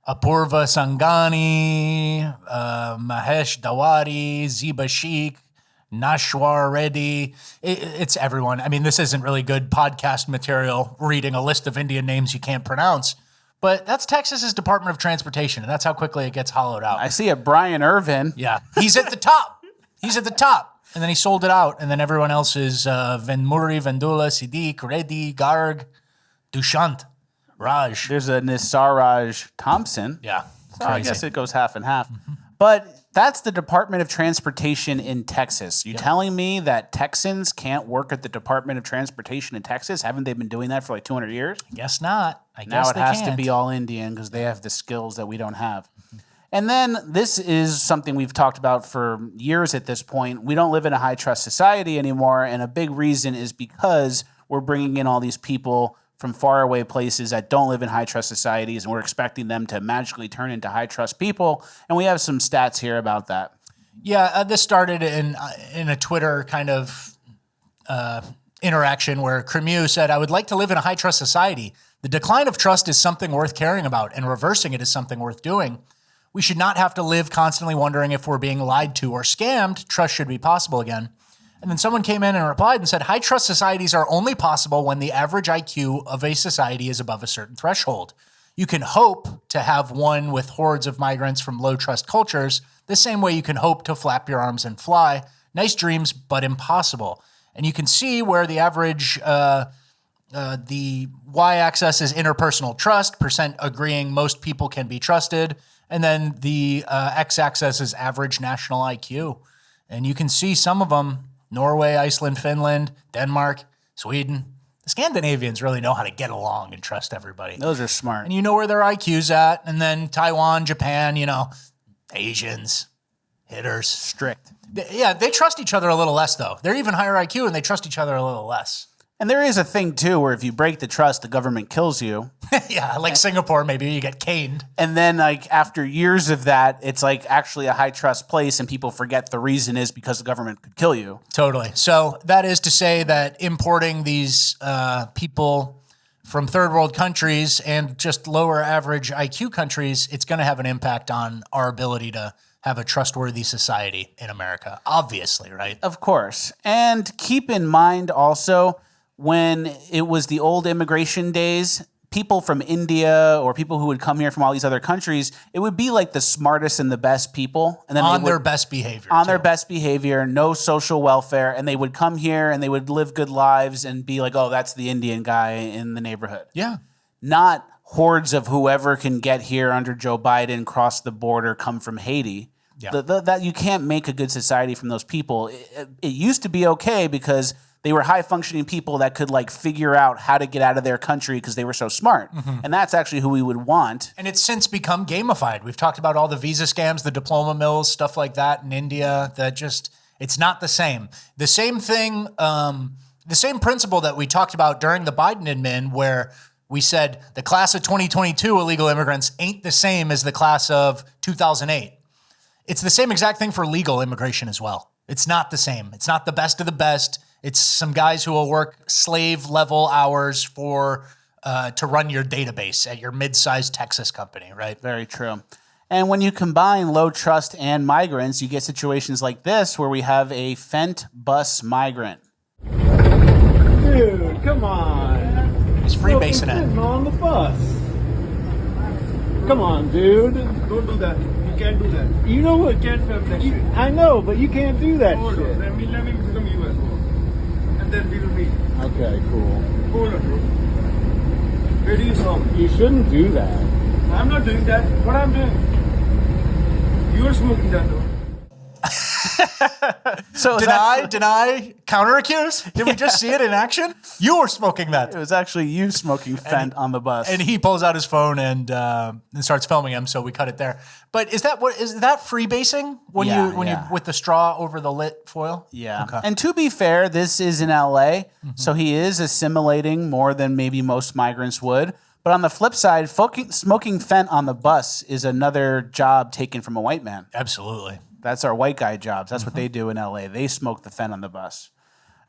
Apurva Sangani, Mahesh Dawari, Ziba Sheikh, Nashwar Reddy. It's everyone. I mean, this isn't really good podcast material, reading a list of Indian names you can't pronounce, but that's Texas's Department of Transportation, and that's how quickly it gets hollowed out. I see a Brian Irvin. Yeah, he's at the top. He's at the top. And then he sold it out, and then everyone else is Venmuri, Vendula, Siddiq, Reddy, Garg, Dushant. Raj. There's a Nisaraj Thompson. Yeah. So I guess it goes half and half. But that's the Department of Transportation in Texas. You telling me that Texans can't work at the Department of Transportation in Texas? Haven't they been doing that for like 200 years? I guess not. Now it has to be all Indian because they have the skills that we don't have. And then this is something we've talked about for years at this point. We don't live in a high trust society anymore. And a big reason is because we're bringing in all these people from faraway places that don't live in high trust societies, and we're expecting them to magically turn into high trust people. And we have some stats here about that. Yeah, this started in a Twitter kind of interaction where Cremieux said, I would like to live in a high trust society. The decline of trust is something worth caring about, and reversing it is something worth doing. We should not have to live constantly wondering if we're being lied to or scammed. Trust should be possible again. And then someone came in and replied and said, high trust societies are only possible when the average IQ of a society is above a certain threshold. You can hope to have one with hordes of migrants from low trust cultures, the same way you can hope to flap your arms and fly. Nice dreams, but impossible. And you can see where the average The y-axis is interpersonal trust, percent agreeing most people can be trusted. And then the x-axis is average national IQ. And you can see some of them, Norway, Iceland, Finland, Denmark, Sweden. The Scandinavians really know how to get along and trust everybody. Those are smart. And you know where their IQ's at. And then Taiwan, Japan, Asians, hitters. Strict. They trust each other a little less, though. They're even higher IQ, and they trust each other a little less. And there is a thing, too, where if you break the trust, the government kills you. Yeah, like Singapore, maybe you get caned. And then, after years of that, it's, actually a high-trust place, and people forget the reason is because the government could kill you. Totally. So that is to say that importing these people from third world countries and just lower average IQ countries, it's going to have an impact on our ability to have a trustworthy society in America, obviously, right? Of course. And keep in mind also, when it was the old immigration days, people from India or people who would come here from all these other countries, it would be like the smartest and the best people. And then on their best behavior. On their best behavior, no social welfare. And they would come here and they would live good lives and be like, oh, that's the Indian guy in the neighborhood. Yeah. Not hordes of whoever can get here under Joe Biden, cross the border, come from Haiti. Yeah. That you can't make a good society from those people. It used to be okay because they were high-functioning people that could figure out how to get out of their country because they were so smart. Mm-hmm. And that's actually who we would want. And it's since become gamified. We've talked about all the visa scams, the diploma mills, stuff like that in India. That just, it's not the same. The same thing, the same principle that we talked about during the Biden admin where we said the class of 2022 illegal immigrants ain't the same as the class of 2008. It's the same exact thing for legal immigration as well. It's not the same. It's not the best of the best. It's some guys who will work slave level hours for to run your database at your mid-sized Texas company, right? Very true. And when you combine low trust and migrants, you get situations like this where we have a Fent bus migrant. Dude, come on. He's freebasing it. On the bus. Come on, dude. Don't do that. You can't do that. You know what? You can't film that shit. I know, but you can't do that Hold shit. on. Let me become you as well. And then we will meet. Okay, cool. Hold on, bro. Where do you saw me? You shouldn't do that. I'm not doing that. What I'm doing? You're smoking that, though. So deny, counter accuse? Did we just see it in action? You were smoking that. It was actually you smoking Fent on the bus. And he pulls out his phone and starts filming him, so we cut it there. But is that freebasing when you with the straw over the lit foil? Yeah. Okay. And to be fair, this is in LA, so he is assimilating more than maybe most migrants would. But on the flip side, smoking Fent on the bus is another job taken from a white man. Absolutely. That's our white guy jobs. That's what they do in LA. They smoke the Fent on the bus.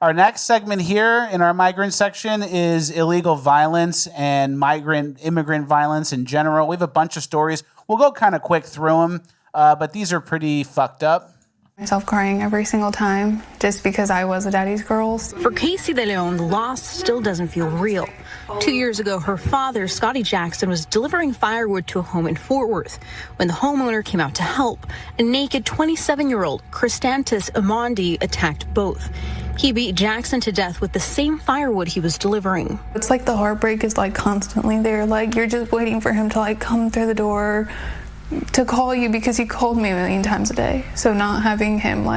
Our next segment here in our migrant section is illegal violence and immigrant violence in general. We have a bunch of stories. We'll go kind of quick through them, but these are pretty fucked up. Myself crying every single time just because I was a daddy's girl. For Casey De Leon, the loss still doesn't feel real. 2 years ago, her father, Scotty Jackson, was delivering firewood to a home in Fort Worth when the homeowner came out to help. A naked 27-year-old, Christantis Amondi, attacked both. He beat Jackson to death with the same firewood he was delivering. It's like the heartbreak is constantly there. You're just waiting for him to come through the door to call you because he called me a million times a day. So not having him,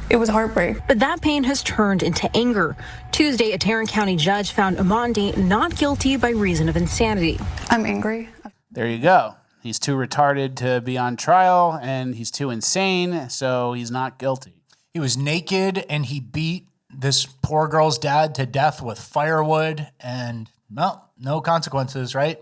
it was heartbreak. But that pain has turned into anger. Tuesday, a Tarrant County judge found Amondi not guilty by reason of insanity. I'm angry. There you go. He's too retarded to be on trial, and he's too insane, so he's not guilty. He was naked, and he beat this poor girl's dad to death with firewood, and no consequences, right?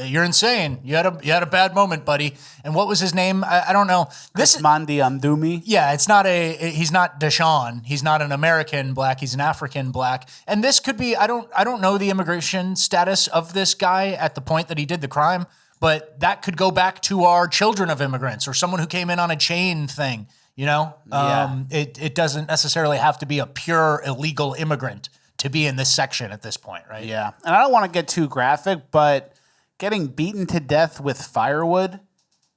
You're insane. You had a bad moment, buddy. And what was his name? I don't know. This Mandi Amdumi. Yeah, he's not Deshaun. He's not an American black. He's an African black. And this could be, I don't know the immigration status of this guy at the point that he did the crime, but that could go back to our children of immigrants or someone who came in on a chain thing. It doesn't necessarily have to be a pure illegal immigrant to be in this section at this point, right? Yeah. And I don't want to get too graphic, but getting beaten to death with firewood,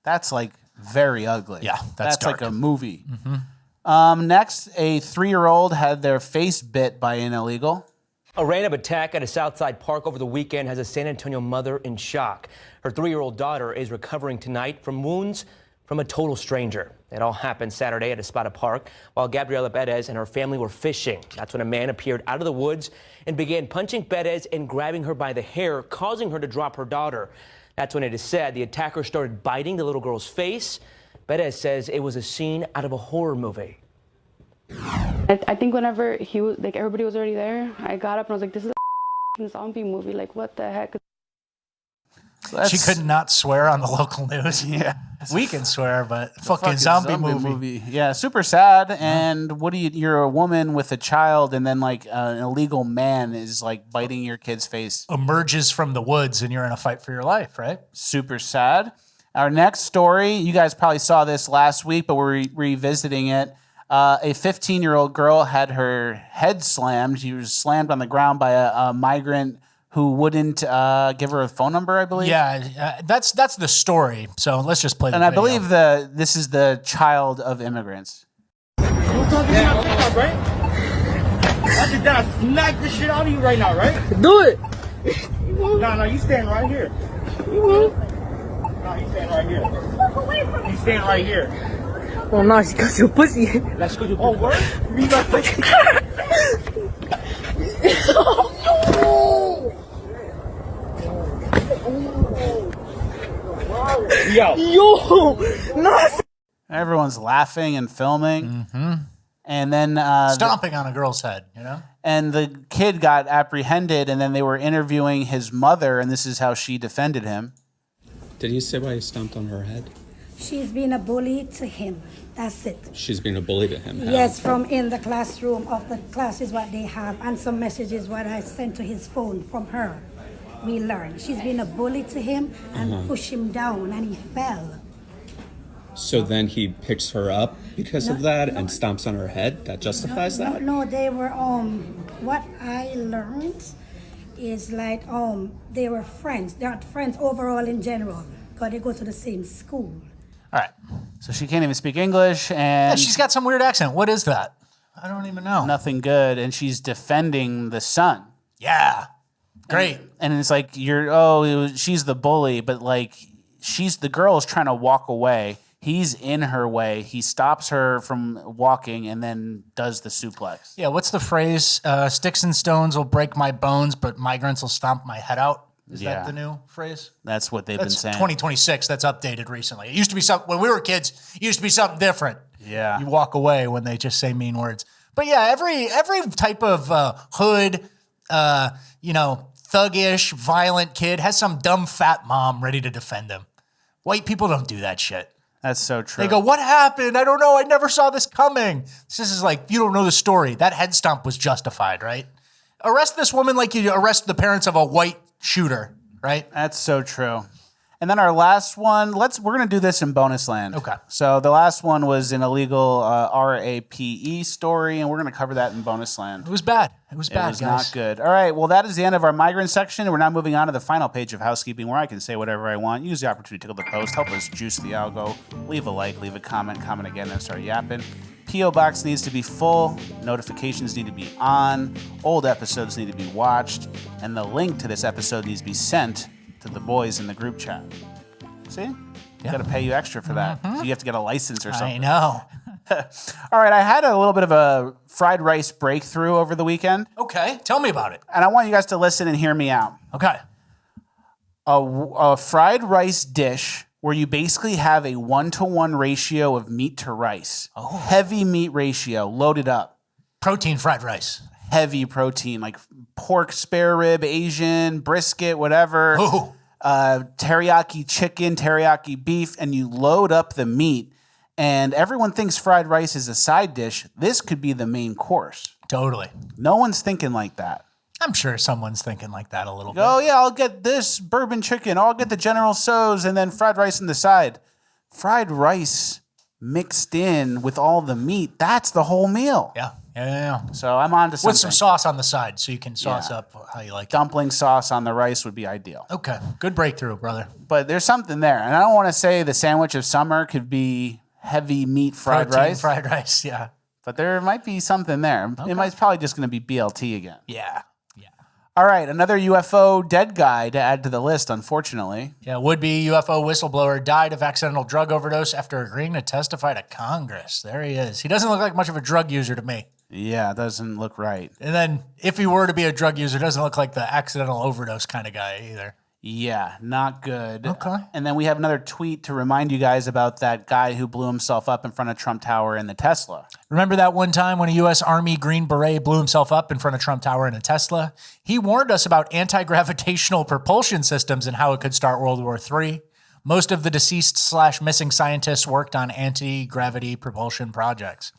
that's very ugly. Yeah, that's dark. like a movie. Mm-hmm. Next, a 3-year-old had their face bit by an illegal. A random attack at a Southside park over the weekend has a San Antonio mother in shock. Her 3-year-old daughter is recovering tonight from wounds from a total stranger. It all happened Saturday at Espada Park while Gabriela Perez and her family were fishing. That's when a man appeared out of the woods and began punching Perez and grabbing her by the hair, causing her to drop her daughter. That's when it is said the attacker started biting the little girl's face. Perez says it was a scene out of a horror movie. I think whenever he was, like, everybody was already there, I got up and I was like, this is a zombie movie. Like, what the heck? She could not swear on the local news. Yeah. We can swear, but fucking zombie movie. Yeah, super sad. And what do you're a woman with a child, and then like an illegal man is like biting your kid's face. Emerges from the woods and you're in a fight for your life, right? Super sad. Our next story, you guys probably saw this last week, but we're revisiting it. A 15-year-old girl had her head slammed. She was slammed on the ground by a migrant who wouldn't give her a phone number, I believe. Yeah, that's the story. So let's just play the And I video. believe this is the child of immigrants. Right? I just gotta smack the shit out of you right now, right? Do it. No, you stand right here. You will. No, you stand right here. You stand right here. Oh no, she got your pussy. Let's go. Oh, word? You got pussy. Yo, no. Everyone's laughing and filming. Mm-hmm. And then stomping on a girl's head, you know? And the kid got apprehended, and then they were interviewing his mother, and this is how she defended him. Did he say why he stomped on her head? She's been a bully to him. That's it. She's been a bully to him. Yes, from in the classroom of the classes what they have, and some messages what I sent to his phone from her. We learned she's been a bully to him and pushed him down, and he fell. So then he picks her up because of that and stomps on her head. That justifies that? No, they were what I learned is like they were friends. They're not friends overall in general because they go to the same school. All right. So she can't even speak English, and Yeah, she's got some weird accent. What is that? I don't even know. nothing good, and she's defending the son. Yeah. Great. And it's like she's the bully, but like the girl is trying to walk away. He's in her way. He stops her from walking and then does the suplex. Yeah, what's the phrase? Sticks and stones will break my bones, but migrants will stomp my head out. Is that the new phrase? That's what they've been saying. 2026. That's updated recently. It used to be something when we were kids. It used to be something different. Yeah, you walk away when they just say mean words. But yeah, every type of hood, thuggish, violent kid has some dumb fat mom ready to defend him. White people don't do that shit. That's so true. They go, "What happened? I don't know. I never saw this coming." This is like, you don't know the story. That head stomp was justified, right? Arrest this woman like you arrest the parents of a white shooter, right? That's so true. And then our last one, we're going to do this in bonus land. Okay. So the last one was an illegal RAPE story, and we're going to cover that in bonus land. It was bad. It was bad, It was guys. not good. All right, well, that is the end of our migrant section. We're now moving on to the final page of housekeeping, where I can say whatever I want. Use the opportunity to tickle the post. Help us juice the algo. Leave a like, leave a comment again, then start yapping. P.O. Box needs to be full. Notifications need to be on. Old episodes need to be watched. And the link to this episode needs to be sent to the boys in the group chat. See? Got to pay you extra for that. So you have to get a license or something. I know. All right, I had a little bit of a fried rice breakthrough over the weekend. Okay, tell me about it. And I want you guys to listen and hear me out. Okay. A fried rice dish where you basically have a 1-to-1 ratio of meat to rice. Oh. Heavy meat ratio, loaded up. Protein fried rice. Heavy protein, like pork, spare rib, Asian, brisket, whatever. Ooh. Teriyaki chicken, teriyaki beef, and you load up the meat. And everyone thinks fried rice is a side dish. This could be the main course. Totally. No one's thinking like that. I'm sure someone's thinking like that a little bit. Oh, yeah, I'll get this bourbon chicken. I'll get the General Tso's and then fried rice on the side. Fried rice mixed in with all the meat, that's the whole meal. Yeah. So I'm on to something. With some sauce on the side so you can sauce up how you like it. Dumpling sauce on the rice would be ideal. Okay. Good breakthrough, brother. But there's something there. And I don't want to say the sandwich of summer could be heavy meat fried Protein rice. fried rice, yeah. But there might be something there. Okay. It's probably just going to be BLT again. Yeah. All right, another UFO dead guy to add to the list, unfortunately. Yeah, would-be UFO whistleblower died of accidental drug overdose after agreeing to testify to Congress. There he is. He doesn't look like much of a drug user to me. Yeah, it doesn't look right. And then if he were to be a drug user, doesn't look like the accidental overdose kind of guy either. Yeah, not good. Okay. And then we have another tweet to remind you guys about that guy who blew himself up in front of Trump Tower in the Tesla. Remember that one time when a U.S. Army Green Beret blew himself up in front of Trump Tower in a Tesla? He warned us about anti-gravitational propulsion systems and how it could start World War III. Most of the deceased/missing scientists worked on anti-gravity propulsion projects.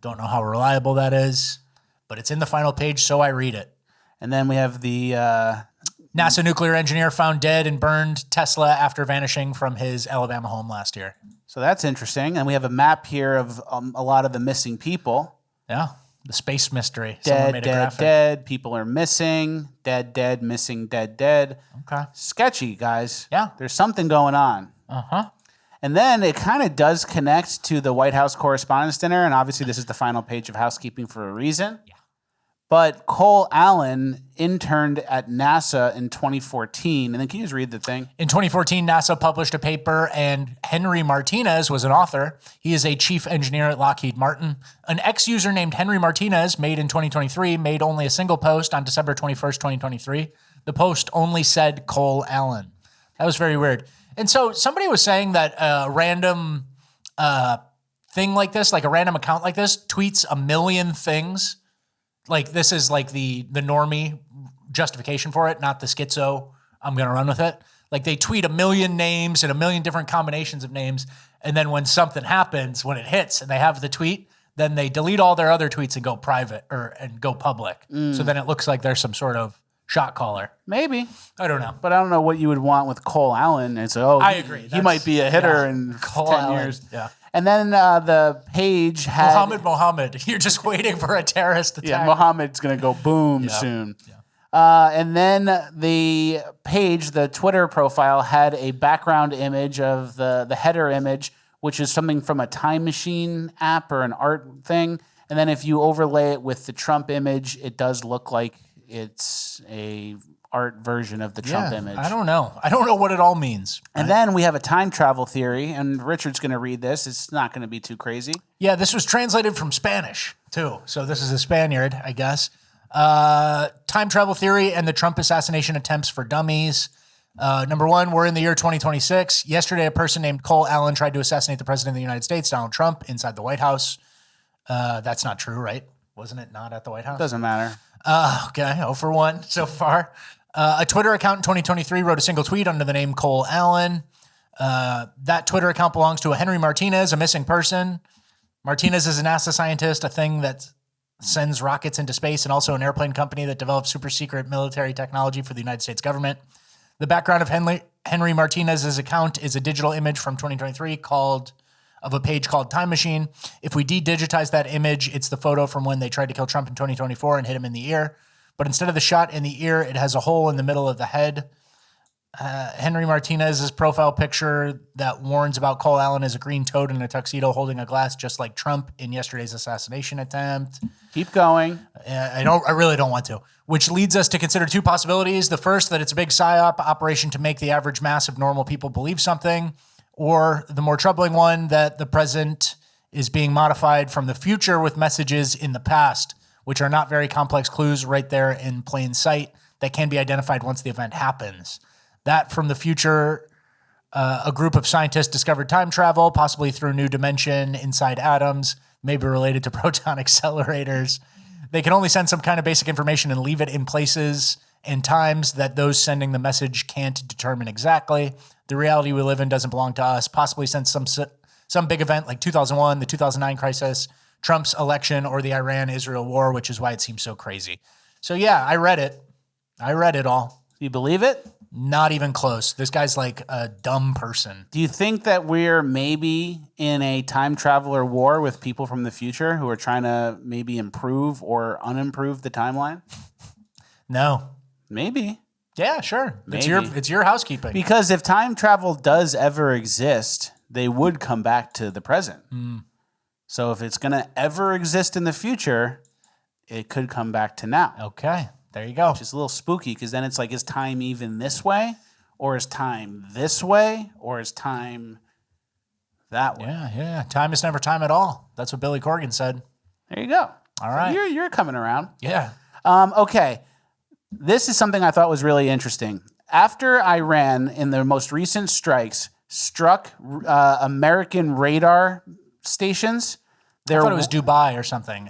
Don't know how reliable that is, but it's in the final page, so I read it. And then we have the... NASA nuclear engineer found dead and burned Tesla after vanishing from his Alabama home last year. So that's interesting. And we have a map here of a lot of the missing people. Yeah, the space mystery. Someone made a Dead, graphic. dead. People are missing. Dead, missing, dead. Okay. Sketchy, guys. Yeah. There's something going on. Uh-huh. And then it kind of does connect to the White House Correspondents Dinner. And obviously this is the final page of Housekeeping for a reason. Yeah. But Cole Allen interned at NASA in 2014. And then can you just read the thing? In 2014, NASA published a paper, and Henry Martinez was an author. He is a chief engineer at Lockheed Martin. An ex-user named Henry Martinez, made in 2023, made only a single post on December 21st, 2023. The post only said Cole Allen. That was very weird. And so somebody was saying that a random thing like this, like a random account like this, tweets a million things. Like this is like the normie justification for it, not the schizo, I'm going to run with it. Like they tweet a million names and a million different combinations of names. And then when something happens, when it hits and they have the tweet, then they delete all their other tweets and go private and go public. So then it looks like there's some sort of shot caller. Maybe. I don't know. But I don't know what you would want with Cole Allen. It's, I agree. He might be a hitter in Cole 10 Allen. years. Yeah. And then the page had... Mohammed. You're just waiting for a terrorist attack. Yeah, Mohammed's going to go boom soon. Yeah. And then the page, the Twitter profile, had a background image of the header image, which is something from a time machine app or an art thing. And then if you overlay it with the Trump image, it does look like it's a art version of the Trump image. I don't know. I don't know what it all means. And then we have a time travel theory, and Richard's going to read this. It's not going to be too crazy. Yeah, this was translated from Spanish, too. So this is a Spaniard, I guess. Time travel theory and the Trump assassination attempts for dummies. Number one, we're in the year 2026. Yesterday, a person named Cole Allen tried to assassinate the president of the United States, Donald Trump, inside the White House. That's not true, right? Wasn't it not at the White House? Doesn't matter. Okay, 0 for 1 so far. A Twitter account in 2023 wrote a single tweet under the name Cole Allen. That Twitter account belongs to a Henry Martinez, a missing person. Martinez is a NASA scientist, a thing that sends rockets into space, and also an airplane company that develops super secret military technology for the United States government. The background of Henry Martinez's account is a digital image from 2023 of a page called Time Machine. If we de-digitize that image, it's the photo from when they tried to kill Trump in 2024 and hit him in the ear. But instead of the shot in the ear, it has a hole in the middle of the head. Henry Martinez's profile picture that warns about Cole Allen is a green toad in a tuxedo holding a glass just like Trump in yesterday's assassination attempt. Keep going. I really don't want to. Which leads us to consider two possibilities. The first, that it's a big psyop operation to make the average mass of normal people believe something. Or the more troubling one, that the present is being modified from the future with messages in the past, which are not very complex clues right there in plain sight that can be identified once the event happens. That from the future, a group of scientists discovered time travel, possibly through a new dimension inside atoms, maybe related to proton accelerators. They can only send some kind of basic information and leave it in places and times that those sending the message can't determine exactly. The reality we live in doesn't belong to us, possibly since some big event like 2001, the 2009 crisis, Trump's election, or the Iran-Israel war, which is why it seems so crazy. So yeah, I read it. I read it all. You believe it? Not even close. This guy's like a dumb person. Do you think that we're maybe in a time traveler war with people from the future who are trying to maybe improve or unimprove the timeline? No. Maybe. Yeah, sure. Maybe. It's your housekeeping. Because if time travel does ever exist, they would come back to the present. So if it's going to ever exist in the future, it could come back to now. Okay. There you go. Which is a little spooky because then it's like, is time even this way? Or is time this way? Or is time that way? Yeah. Time is never time at all. That's what Billy Corgan said. There you go. All right. So you're coming around. Yeah. Okay. This is something I thought was really interesting. After Iran, in their most recent strikes, struck American radar stations. I thought it was Dubai or something.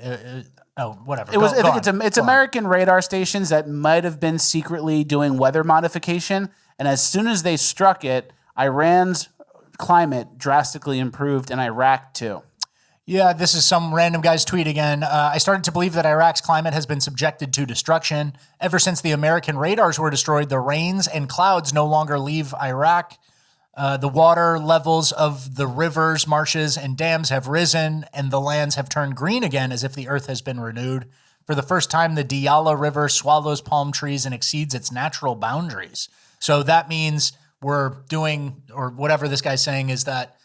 Whatever. I think it's American radar stations that might have been secretly doing weather modification. And as soon as they struck it, Iran's climate drastically improved, and Iraq too. Yeah, this is some random guy's tweet again. I started to believe that Iraq's climate has been subjected to destruction. Ever since the American radars were destroyed, the rains and clouds no longer leave Iraq. The water levels of the rivers, marshes, and dams have risen, and the lands have turned green again as if the earth has been renewed. For the first time, the Diyala River swallows palm trees and exceeds its natural boundaries. So that means we're doing, or whatever this guy's saying is that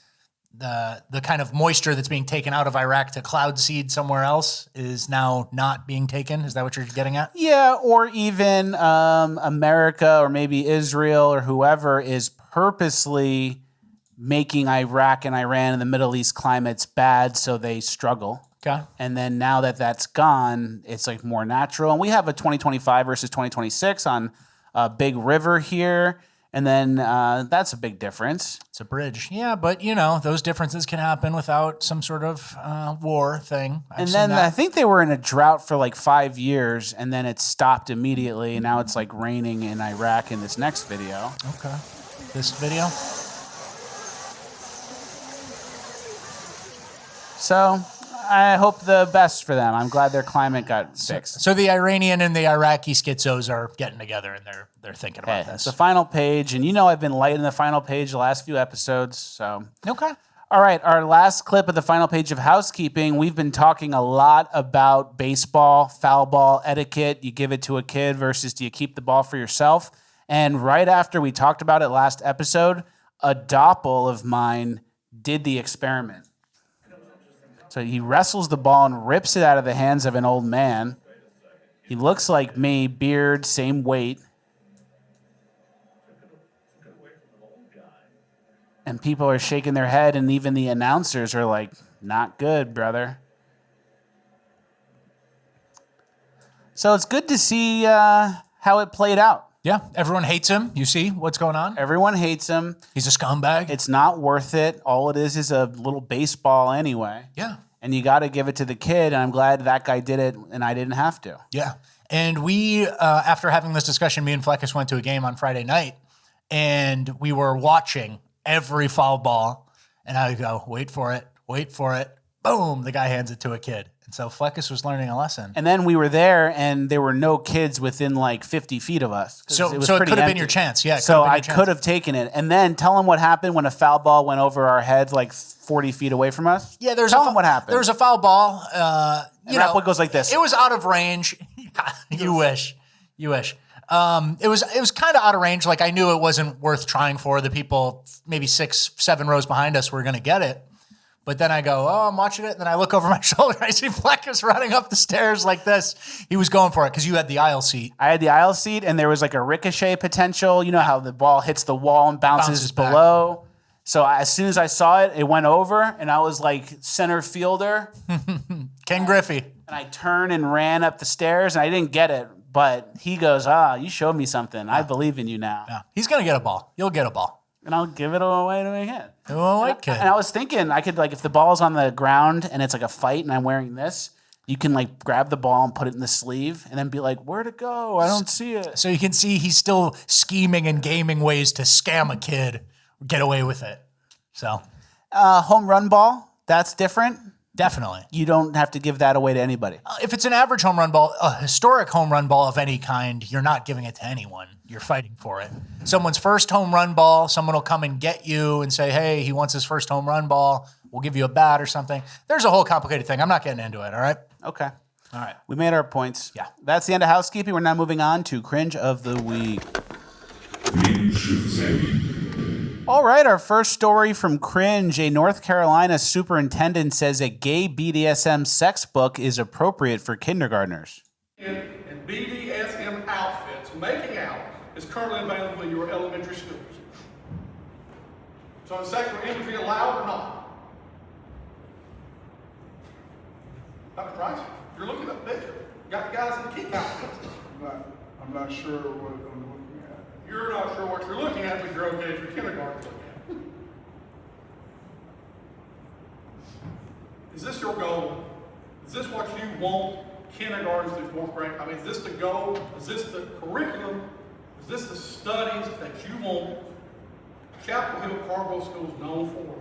the kind of moisture that's being taken out of Iraq to cloud seed somewhere else is now not being taken. Is that what you're getting at? Yeah, or even America or maybe Israel or whoever is purposely making Iraq and Iran and the Middle East climates bad so they struggle. Okay. And then now that that's gone, it's like more natural. And we have a 2025 versus 2026 on a big river here. And then that's a big difference. It's a bridge. Yeah, but, those differences can happen without some sort of war thing. I think they were in a drought for like 5 years, and then it stopped immediately, and now it's like raining in Iraq in this next video. Okay. This video? So I hope the best for them. I'm glad their climate got fixed. So the Iranian and the Iraqi schizos are getting together, and they're thinking about this. It's the final page, and I've been lighting the final page the last few episodes. So okay. All right, our last clip of the final page of Housekeeping. We've been talking a lot about baseball, foul ball etiquette. You give it to a kid versus do you keep the ball for yourself? And right after we talked about it last episode, a doppel of mine did the experiment. So he wrestles the ball and rips it out of the hands of an old man. He looks like me, beard, same weight. And people are shaking their head, and even the announcers are like, not good, brother. So it's good to see how it played out. Yeah, everyone hates him. You see what's going on? Everyone hates him. He's a scumbag. It's not worth it. All it is a little baseball anyway. Yeah. And you got to give it to the kid, and I'm glad that guy did it, and I didn't have to. Yeah. And we, after having this discussion, me and Fleccas went to a game on Friday night, and we were watching every foul ball, and I would go, wait for it. Boom, the guy hands it to a kid. And so Fleccas was learning a lesson. And then we were there, and there were no kids within like 50 feet of us. So it could have been your chance. Yeah. So I could have taken it. And then tell them what happened when a foul ball went over our heads like 40 feet away from us. Yeah, tell them what happened. There was a foul ball. What goes like this. It was out of range. You wish. It was kind of out of range. Like I knew it wasn't worth trying for. The people maybe 6-7 rows behind us were going to get it. But then I go, I'm watching it. And then I look over my shoulder. I see Fleccas running up the stairs like this. He was going for it because you had the aisle seat. I had the aisle seat, and there was like a ricochet potential. You know how the ball hits the wall and bounces below. So as soon as I saw it, it went over, and I was like center fielder. Ken Griffey. And I turned and ran up the stairs, and I didn't get it. But he goes, you showed me something. I believe in you now. Yeah. He's going to get a ball. You'll get a ball. And I'll give it away to a kid. To a white kid. And I was thinking, I could, like, if the ball's on the ground and it's like a fight and I'm wearing this, you can, like, grab the ball and put it in the sleeve and then be like, where'd it go? I don't see it. So you can see he's still scheming and gaming ways to scam a kid, get away with it. So. Home run ball, that's different. Definitely. You don't have to give that away to anybody. If it's an average home run ball, a historic home run ball of any kind, you're not giving it to anyone. You're fighting for it. Someone's first home run ball, someone will come and get you and say, hey, he wants his first home run ball. We'll give you a bat or something. There's a whole complicated thing. I'm not getting into it, all right? Okay. All right. We made our points. Yeah. That's the end of Housekeeping. We're now moving on to Cringe of the Week. All right, our first story from Cringe. A North Carolina superintendent says a gay BDSM sex book is appropriate for kindergartners. And BDSM making out is currently available in your elementary schools. So is sexual imagery allowed or not? Dr. Price, you're looking at the picture. You got the guys in the key council. I'm not sure what I'm looking at. You're not sure what you're looking at, but you're okay if you're kindergarten looking at. Is this your goal? Is this what you want kindergarten through 4th grade? I mean, is this the goal? Is this the curriculum? Is this the studies that you want Chapel Hill Cargo School is known for?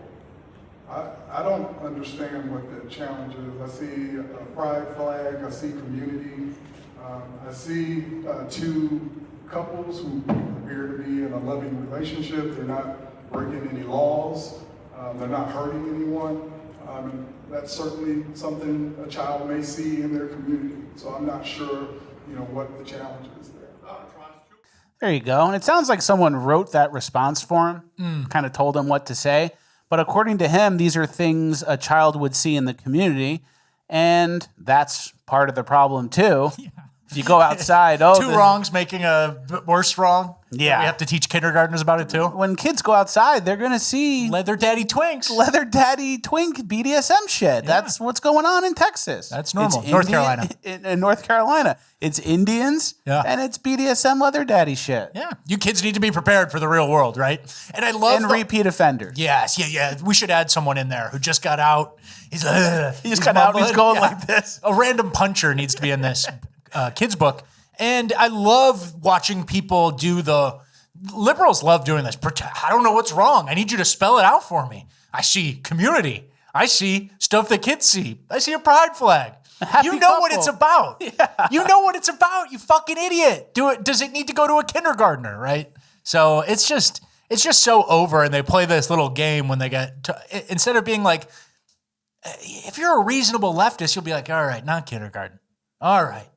I don't understand what the challenge is. I see a pride flag, I see community, I see two couples who appear to be in a loving relationship. They're not breaking any laws, they're not hurting anyone. That's certainly something a child may see in their community. So I'm not sure, what the challenge is there. There you go. And it sounds like someone wrote that response for him, kind of told him what to say. But according to him, these are things a child would see in the community. And that's part of the problem, too. Yeah. If you go outside, two wrongs making a worse wrong. Yeah. We have to teach kindergartners about it, too. When kids go outside, they're going to see leather daddy twinks. Leather daddy twink BDSM shit. Yeah. That's what's going on in Texas. That's normal. North Carolina. In North Carolina. It's Indians and it's BDSM leather daddy shit. Yeah. You kids need to be prepared for the real world, right? And I love repeat offenders. Yes. Yeah. We should add someone in there who just got out. He just got out and he's going like this. A random puncher needs to be in this kids book. And I love watching people do liberals love doing this. I don't know what's wrong. I need you to spell it out for me. I see community. I see stuff that kids see. I see a pride flag. You know what it's about. Yeah. You know what it's about, you fucking idiot. Does it need to go to a kindergartner, right? So it's just so over, and they play this little game when they get instead of being like, if you're a reasonable leftist, you'll be like, all right, not kindergarten. All right.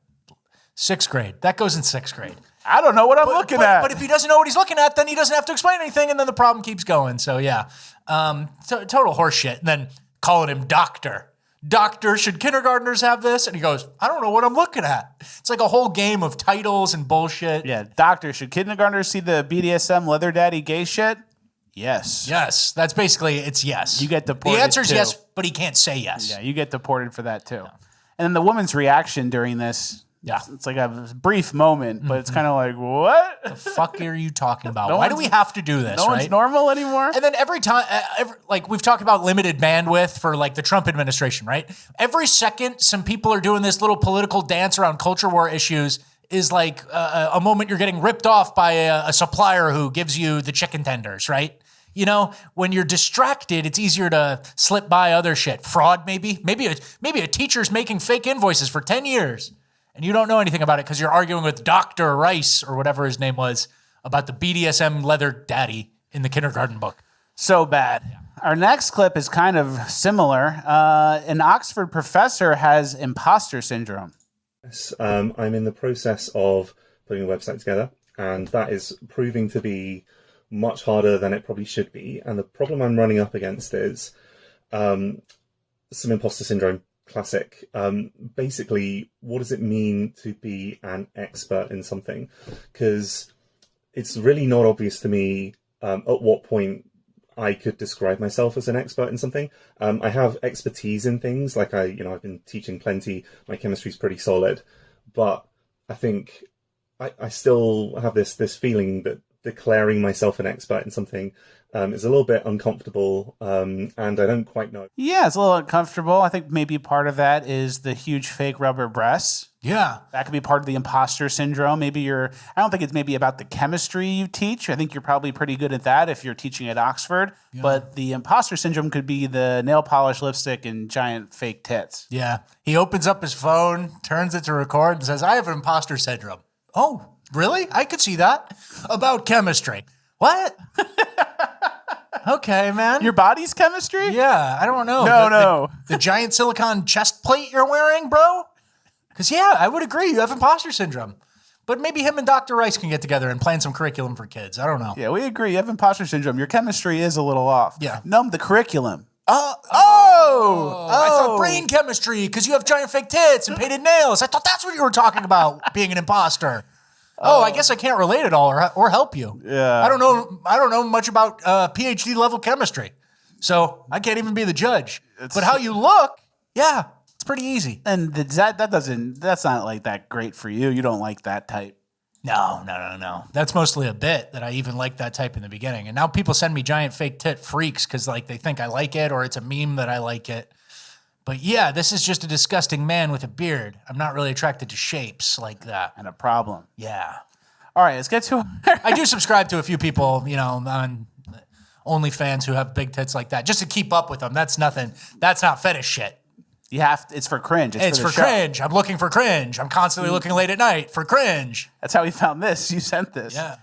6th grade. That goes in 6th grade. I don't know what I'm looking at. But if he doesn't know what he's looking at, then he doesn't have to explain anything, and then the problem keeps going. So yeah, total horseshit. And then calling him doctor. Doctor, should kindergartners have this? And he goes, I don't know what I'm looking at. It's like a whole game of titles and bullshit. Yeah, doctor, should kindergartners see the BDSM leather daddy gay shit? Yes. Yes. That's basically, it's yes. You get deported. The answer is too. yes, but he can't say yes. Yeah, you get deported for that too. Yeah. And then the woman's reaction during this, yeah, it's like a brief moment, but it's kind of like, what the fuck are you talking about? Why do we have to do this? No one's normal anymore. And then every time, like we've talked about limited bandwidth for like the Trump administration, right? Every second, some people are doing this little political dance around culture war issues is like a moment you're getting ripped off by a supplier who gives you the chicken tenders, right? When you're distracted, it's easier to slip by other shit. Fraud, maybe a teacher's making fake invoices for 10 years. And you don't know anything about it because you're arguing with Dr. Rice or whatever his name was about the BDSM leather daddy in the kindergarten book. So bad. Yeah. Our next clip is kind of similar. An Oxford professor has imposter syndrome. Yes, I'm in the process of putting a website together, and that is proving to be much harder than it probably should be. And the problem I'm running up against is some imposter syndrome. Classic. Basically, what does it mean to be an expert in something? Because it's really not obvious to me at what point I could describe myself as an expert in something. I have expertise in things, like I've been teaching plenty. My chemistry is pretty solid, but I think I still have this feeling that declaring myself an expert in something is a little bit uncomfortable, and I don't quite know. Yeah, it's a little uncomfortable. I think maybe part of that is the huge fake rubber breasts. Yeah. That could be part of the imposter syndrome. I don't think it's maybe about the chemistry you teach. I think you're probably pretty good at that if you're teaching at Oxford. Yeah. But the imposter syndrome could be the nail polish lipstick and giant fake tits. Yeah. He opens up his phone, turns it to record, and says, I have imposter syndrome. Oh, really? I could see that. About chemistry. What? Okay, man. Your body's chemistry? Yeah, I don't know. No. The giant silicone chest plate you're wearing, bro? Because, yeah, I would agree. You have imposter syndrome. But maybe him and Dr. Rice can get together and plan some curriculum for kids. I don't know. Yeah, we agree. You have imposter syndrome. Your chemistry is a little off. Yeah. The curriculum. I thought brain chemistry because you have giant fake tits and painted nails. I thought that's what you were talking about, being an imposter. Oh, I guess I can't relate at all or help you. Yeah. I don't know much about PhD level chemistry, so I can't even be the judge. But how you look, yeah, it's pretty easy. And that's not like that great for you. You don't like that type. No. That's mostly a bit that I even liked that type in the beginning. And now people send me giant fake tit freaks because like they think I like it or it's a meme that I like it. But yeah, this is just a disgusting man with a beard. I'm not really attracted to shapes like that. And a problem. Yeah. All right, let's get to I do subscribe to a few people, on OnlyFans who have big tits like that just to keep up with them. That's nothing. That's not fetish shit. It's for cringe. It's for cringe. I'm looking for cringe. I'm constantly looking late at night for cringe. That's how we found this. You sent this. Yeah.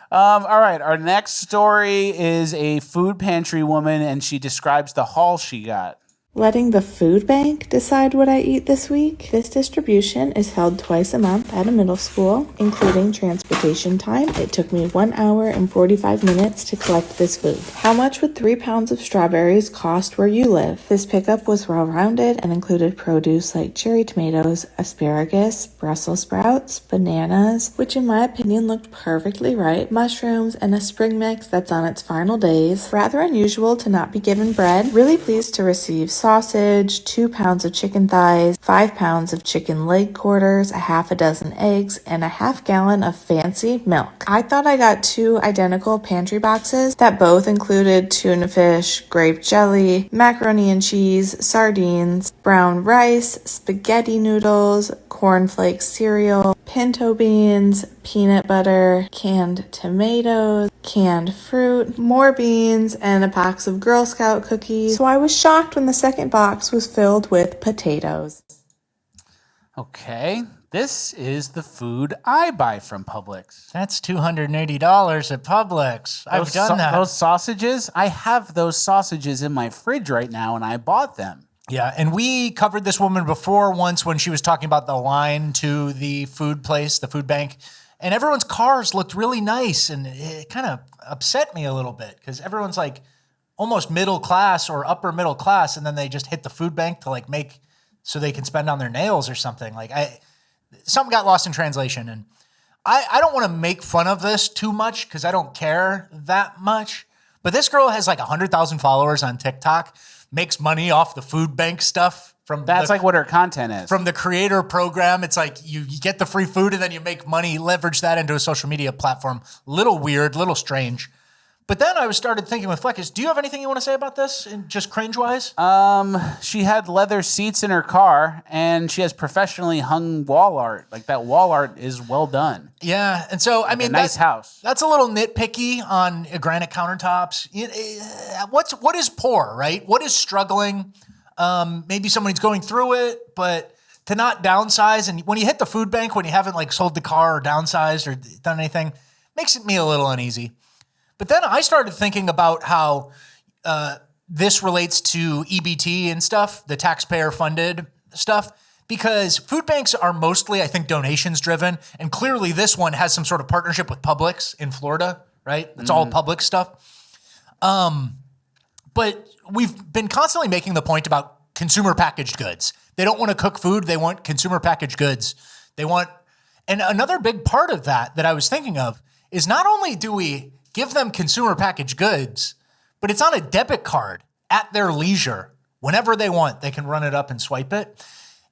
All right. Our next story is a food pantry woman, and she describes the haul she got. Letting the food bank decide what I eat this week. This distribution is held twice a month at a middle school, including transportation time. It took me 1 hour and 45 minutes to collect this food. How much would 3 pounds of strawberries cost where you live? This pickup was well-rounded and included produce like cherry tomatoes, asparagus, Brussels sprouts, bananas, which in my opinion looked perfectly right, mushrooms, and a spring mix that's on its final days. Rather unusual to not be given bread. Really pleased to receive sausage, 2 pounds of chicken thighs, 5 pounds of chicken leg quarters, a half a dozen eggs, and a half gallon of fancy milk. I thought I got 2 identical pantry boxes that both included tuna fish, grape jelly, macaroni and cheese, sardines, brown rice, spaghetti noodles, cornflakes cereal, pinto beans, peanut butter, canned tomatoes, canned fruit, more beans, and a box of Girl Scout cookies. So I was shocked when the second box was filled with potatoes. Okay. This is the food I buy from Publix. That's $280 at Publix. I've done that. Those sausages, I have those sausages in my fridge right now, and I bought them. Yeah, and we covered this woman before once when she was talking about the line to the food place, the food bank, and everyone's cars looked really nice, and it kind of upset me a little bit because everyone's like almost middle class or upper middle class, and then they just hit the food bank to like make so they can spend on their nails or something. Like something got lost in translation, and I don't want to make fun of this too much because I don't care that much, but this girl has like 100,000 followers on TikTok, makes money off the food bank stuff. That's like what her content is. From the creator program, it's like you get the free food and then you make money, leverage that into a social media platform. Little weird, little strange. But then I started thinking with Fleccas, do you have anything you want to say about this, just cringe-wise? She had leather seats in her car, and she has professionally hung wall art. Like, that wall art is well done. Yeah, and so, I mean, nice house. That's a little nitpicky on granite countertops. What is poor, right? What is struggling? Maybe somebody's going through it, but to not downsize, and when you hit the food bank, when you haven't like sold the car or downsized or done anything, makes me a little uneasy. But then I started thinking about how this relates to EBT and stuff, the taxpayer-funded stuff, because food banks are mostly, I think, donations-driven, and clearly this one has some sort of partnership with Publix in Florida, right? It's all Publix stuff. But we've been constantly making the point about consumer packaged goods. They don't want to cook food. They want consumer packaged goods. And another big part of that I was thinking of is not only do we give them consumer packaged goods, but it's on a debit card at their leisure. Whenever they want, they can run it up and swipe it.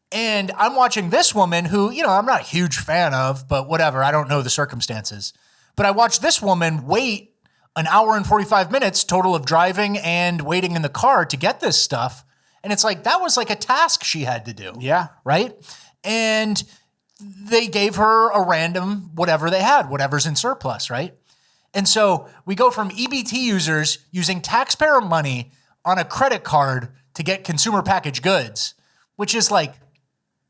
And I'm watching this woman who, I'm not a huge fan of, but whatever, I don't know the circumstances. But I watched this woman wait an hour and 45 minutes total of driving and waiting in the car to get this stuff. And it's like, that was like a task she had to do. Yeah. Right? And they gave her a random whatever they had, whatever's in surplus, right? And so we go from EBT users using taxpayer money on a credit card to get consumer packaged goods, which is like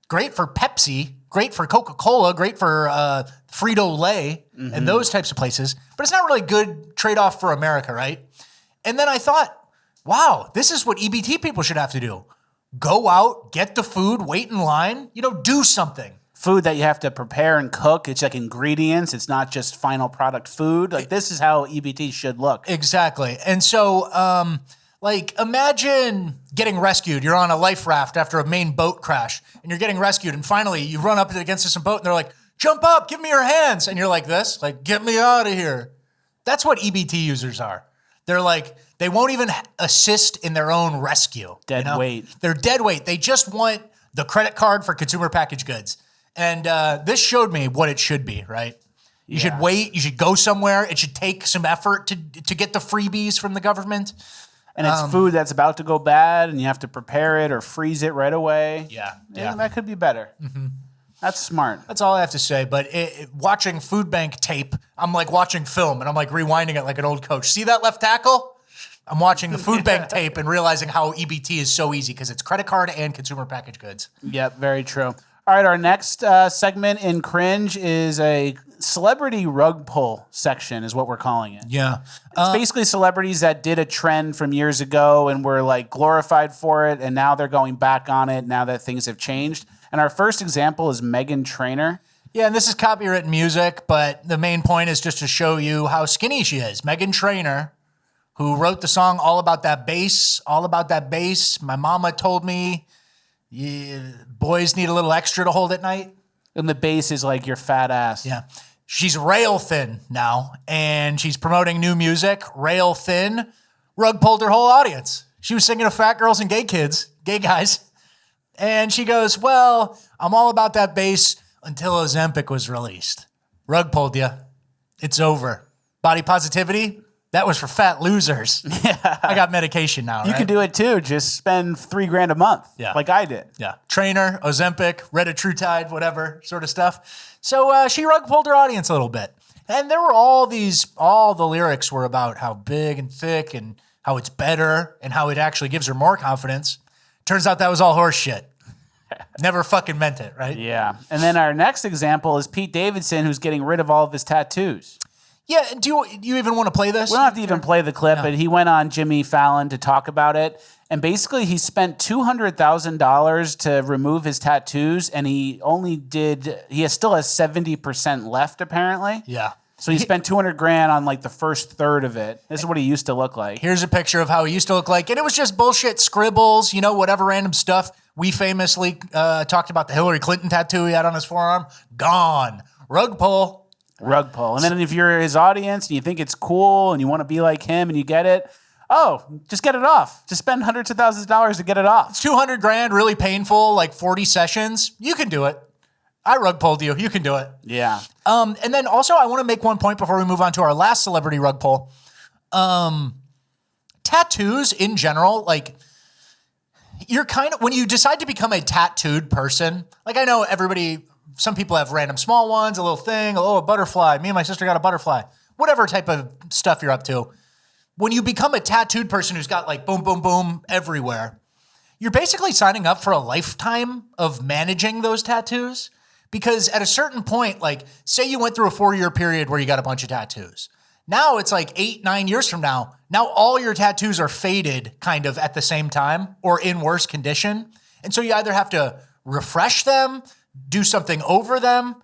great for Pepsi, great for Coca-Cola, great for Frito-Lay and those types of places, but it's not really a good trade-off for America, right? And then I thought, wow, this is what EBT people should have to do. Go out, get the food, wait in line, do something. Food that you have to prepare and cook. It's like ingredients. It's not just final product food. Like, this is how EBT should look. Exactly. And so, imagine getting rescued. You're on a life raft after a main boat crash, and you're getting rescued, and finally you run up against some boat, and they're like, jump up, give me your hands. And you're like this, like, get me out of here. That's what EBT users are. They're like, they won't even assist in their own rescue. Dead weight. They're dead weight. They just want the credit card for consumer packaged goods. And this showed me what it should be, right? You should wait. You should go somewhere. It should take some effort to get the freebies from the government. And it's food that's about to go bad, and you have to prepare it or freeze it right away. Yeah. That could be better. Mm-hmm. That's smart. That's all I have to say. But watching food bank tape, I'm like watching film, and I'm like rewinding it like an old coach. See that left tackle? I'm watching the food bank tape and realizing how EBT is so easy because it's credit card and consumer packaged goods. Yep, very true. All right, our next segment in Cringe is a celebrity rug pull section is what we're calling it. Yeah. It's basically celebrities that did a trend from years ago and were like glorified for it, and now they're going back on it now that things have changed. And our first example is Meghan Trainor. Yeah, and this is copywritten music, but the main point is just to show you how skinny she is. Meghan Trainor, who wrote the song All About That Bass, All About That Bass. My mama told me boys need a little extra to hold at night. And the bass is like your fat ass. Yeah. She's rail thin now, and she's promoting new music, rail thin. Rug pulled her whole audience. She was singing to fat girls and gay guys. And she goes, well, I'm all about that bass until Ozempic was released. Rug pulled you. It's over. Body positivity, that was for fat losers. Yeah. I got medication now, You right? could do it too. Just spend $3,000 a month. Yeah. Like I did. Yeah. Trainer, Ozempic, Retatrutide, whatever sort of stuff. So she rug pulled her audience a little bit. And there were all the lyrics were about how big and thick and how it's better and how it actually gives her more confidence. Turns out that was all horse shit. Never fucking meant it, right? Yeah. And then our next example is Pete Davidson, who's getting rid of all of his tattoos. Yeah. Do you even want to play this? We don't have to even play the clip, but he went on Jimmy Fallon to talk about it. And basically, he spent $200,000 to remove his tattoos, and he still has 70% left, apparently. Yeah. So he spent $200,000 on like the first third of it. This is what he used to look like. Here's a picture of how he used to look like. And it was just bullshit scribbles, whatever random stuff. We famously talked about the Hillary Clinton tattoo he had on his forearm. Gone. Rug pull. Rug pull. And then if you're his audience and you think it's cool and you want to be like him and you get it, just get it off. Just spend hundreds of thousands of dollars to get it off. It's $200,000, really painful, like 40 sessions. You can do it. I rug pulled you. You can do it. Yeah. And then also I want to make one point before we move on to our last celebrity rug pull. Tattoos in general, like you're when you decide to become a tattooed person, like I know some people have random small ones, a little thing, a butterfly. Me and my sister got a butterfly. Whatever type of stuff you're up to. When you become a tattooed person who's got like boom, boom, boom everywhere, you're basically signing up for a lifetime of managing those tattoos. Because at a certain point, like say you went through a 4-year period where you got a bunch of tattoos. Now it's like 8-9 years from now. Now all your tattoos are faded kind of at the same time or in worse condition. And so you either have to refresh them, do something over them,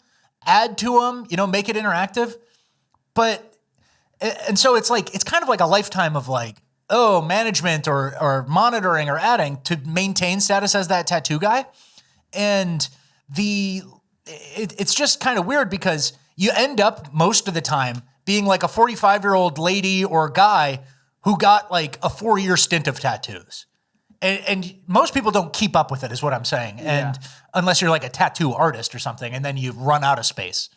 add to them, make it interactive. And so it's kind of like a lifetime of like, management or monitoring or adding to maintain status as that tattoo guy. And it's just kind of weird because you end up most of the time being like a 45-year-old lady or guy who got like a 4-year stint of tattoos. And most people don't keep up with it is what I'm saying. And unless you're like a tattoo artist or something, and then you run out of space.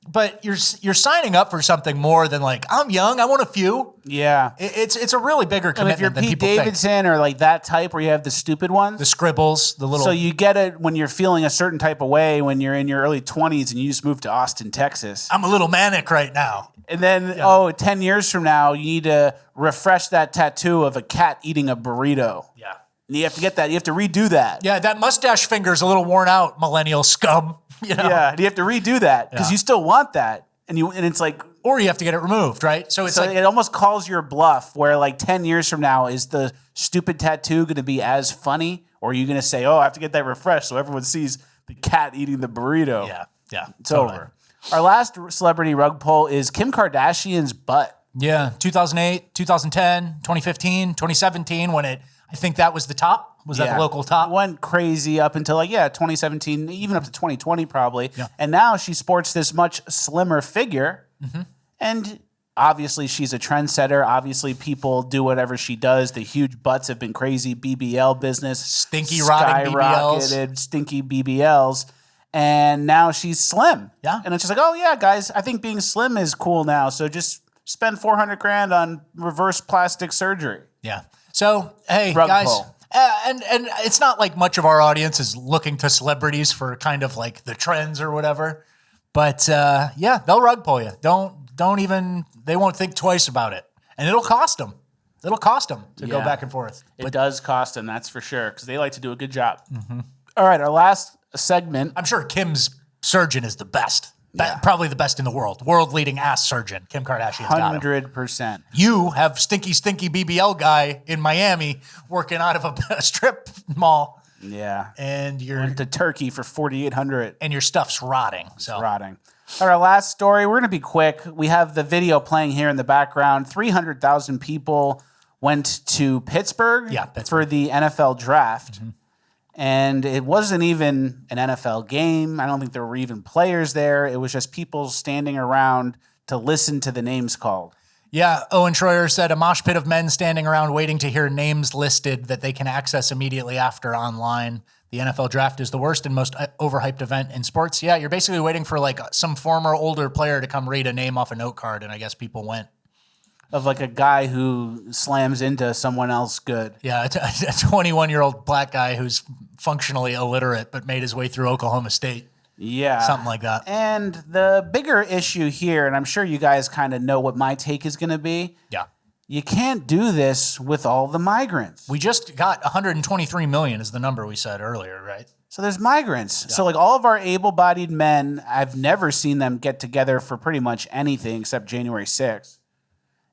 But you're signing up for something more than like, I'm young, I want a few. Yeah. It's a really bigger commitment than people think. If you're Pete Davidson or like that type where you have the stupid ones. The scribbles, the little. So you get it when you're feeling a certain type of way when you're in your early 20s and you just moved to Austin, Texas. I'm a little manic right now. And then, 10 years from now, you need to refresh that tattoo of a cat eating a burrito. Yeah. And you have to get that. You have to redo that. Yeah, that mustache finger's a little worn out, millennial scum. Yeah, and you have to redo that because you still want that. And it's like, or you have to get it removed, right? So it's it almost calls your bluff where like 10 years from now, is the stupid tattoo going to be as funny? Or are you going to say, I have to get that refreshed so everyone sees the cat eating the burrito? Yeah. It's over. Our last celebrity rug pull is Kim Kardashian's butt. Yeah, 2008, 2010, 2015, 2017, when I think that was the top. Was that the local top? Went crazy up until 2017, even up to 2020 probably. Yeah. And now she sports this much slimmer figure. Mm-hmm. And obviously she's a trendsetter. Obviously people do whatever she does. The huge butts have been crazy. BBL business. Stinky rotting BBLs. Stinky BBLs. And now she's slim. Yeah. And it's just like, oh yeah, guys, I think being slim is cool now. So just spend $400,000 on reverse plastic surgery. Yeah. So, hey, Rug guys, pull. and it's not like much of our audience is looking to celebrities for kind of like the trends or whatever. But yeah, they'll rug pull you. Don't even, they won't think twice about it. And it'll cost them. It'll cost them to go back and forth. It does cost them, that's for sure, because they like to do a good job. Mm-hmm. All right, our last segment. I'm sure Kim's surgeon is the best. Probably the best in the world. World-leading ass surgeon. Kim Kardashian's got him. 100%. You have stinky BBL guy in Miami working out of a strip mall. Yeah. And you're... Went to Turkey for $4,800. And your stuff's rotting. It's rotting. All right, our last story. We're going to be quick. We have the video playing here in the background. 300,000 people went to Pittsburgh, for the NFL draft. Mm-hmm. And it wasn't even an NFL game. I don't think there were even players there. It was just people standing around to listen to the names called. Yeah, Owen Schroyer said a mosh pit of men standing around waiting to hear names listed that they can access immediately after online. The NFL draft is the worst and most overhyped event in sports. Yeah, you're basically waiting for like some former older player to come read a name off a note card, and I guess people went. Of like a guy who slams into someone else good. Yeah, a 21-year-old black guy who's functionally illiterate but made his way through Oklahoma State. Yeah. Something like that. And the bigger issue here, and I'm sure you guys kind of know what my take is going to be. Yeah. You can't do this with all the migrants. We just got 123 million is the number we said earlier, right? So there's migrants. Yeah. So like all of our able-bodied men, I've never seen them get together for pretty much anything except January 6th.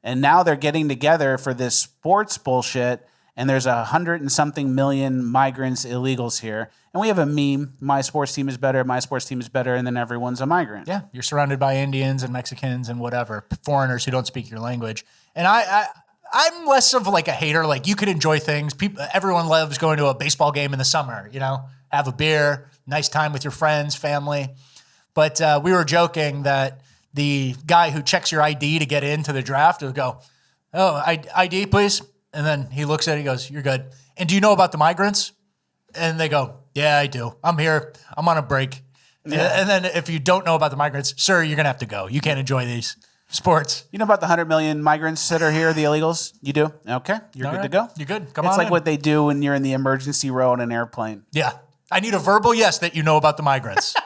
And now they're getting together for this sports bullshit, and there's 100-something million migrants, illegals here. And we have a meme, my sports team is better, and then everyone's a migrant. Yeah, you're surrounded by Indians and Mexicans and whatever, foreigners who don't speak your language. And I'm less of like a hater. Like you could enjoy things. Everyone loves going to a baseball game in the summer, have a beer, nice time with your friends, family. But we were joking that the guy who checks your ID to get into the draft will go, oh, ID, please. And then he looks at it, he goes, you're good. And do you know about the migrants? And they go, yeah, I do. I'm here. I'm on a break. Yeah. And then if you don't know about the migrants, sir, you're going to have to go. You can't enjoy these sports. You know about the 100 million migrants that are here, the illegals? You do? Okay. You're good to go. You're good. Come on. It's like what they do when you're in the emergency row on an airplane. Yeah. I need a verbal yes that you know about the migrants.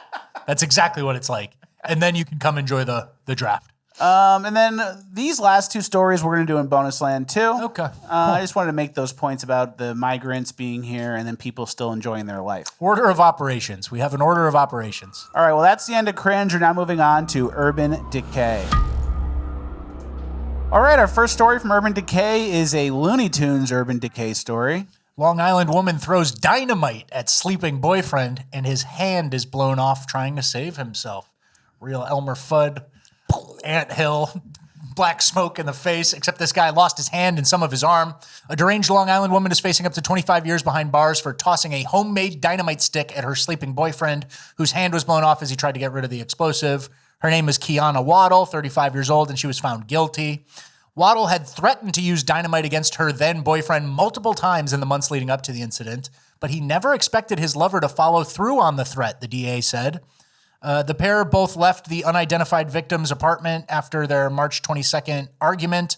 That's exactly what it's like. And then you can come enjoy the draft. And then these last two stories we're going to do in bonus land too. Okay. Cool. I just wanted to make those points about the migrants being here and then people still enjoying their life. Order of operations. We have an order of operations. All right. Well, that's the end of Cringe. We're now moving on to Urban Decay. All right. Our first story from Urban Decay is a Looney Tunes Urban Decay story. Long Island woman throws dynamite at sleeping boyfriend and his hand is blown off trying to save himself. Real Elmer Fudd, anthill, black smoke in the face, except this guy lost his hand and some of his arm. A deranged Long Island woman is facing up to 25 years behind bars for tossing a homemade dynamite stick at her sleeping boyfriend, whose hand was blown off as he tried to get rid of the explosive. Her name is Kiana Waddle, 35 years old, and she was found guilty. Waddle had threatened to use dynamite against her then-boyfriend multiple times in the months leading up to the incident, but he never expected his lover to follow through on the threat, the DA said. The pair both left the unidentified victim's apartment after their March 22nd argument,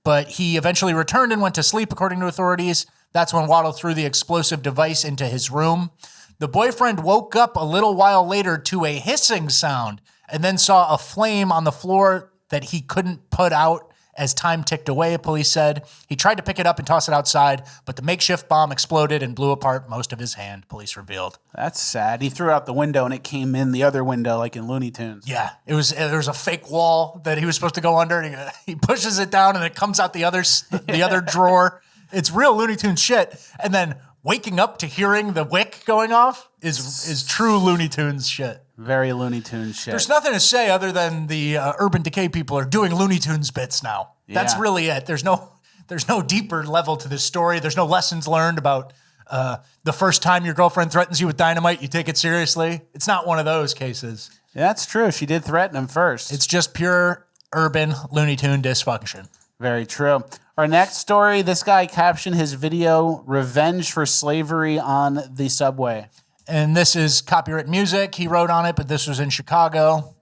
but he eventually returned and went to sleep, according to authorities. That's when Waddle threw the explosive device into his room. The boyfriend woke up a little while later to a hissing sound and then saw a flame on the floor that he couldn't put out as time ticked away, police said. He tried to pick it up and toss it outside, but the makeshift bomb exploded and blew apart most of his hand, police revealed. That's sad. He threw out the window and it came in the other window like in Looney Tunes. Yeah, there was a fake wall that he was supposed to go under, and he pushes it down and it comes out the other drawer. It's real Looney Tunes shit. And then waking up to hearing the wick going off is true Looney Tunes shit. Very Looney Tunes shit. There's nothing to say other than the Urban Decay people are doing Looney Tunes bits now. Yeah. That's really it. There's no deeper level to this story. There's no lessons learned about The first time your girlfriend threatens you with dynamite, you take it seriously. It's not one of those cases. Yeah, that's true. She did threaten him first. It's just pure urban Looney Tune dysfunction. Very true. Our next story, this guy captioned his video, "Revenge for Slavery on the Subway." And this is copyright music. He wrote on it, but this was in Chicago.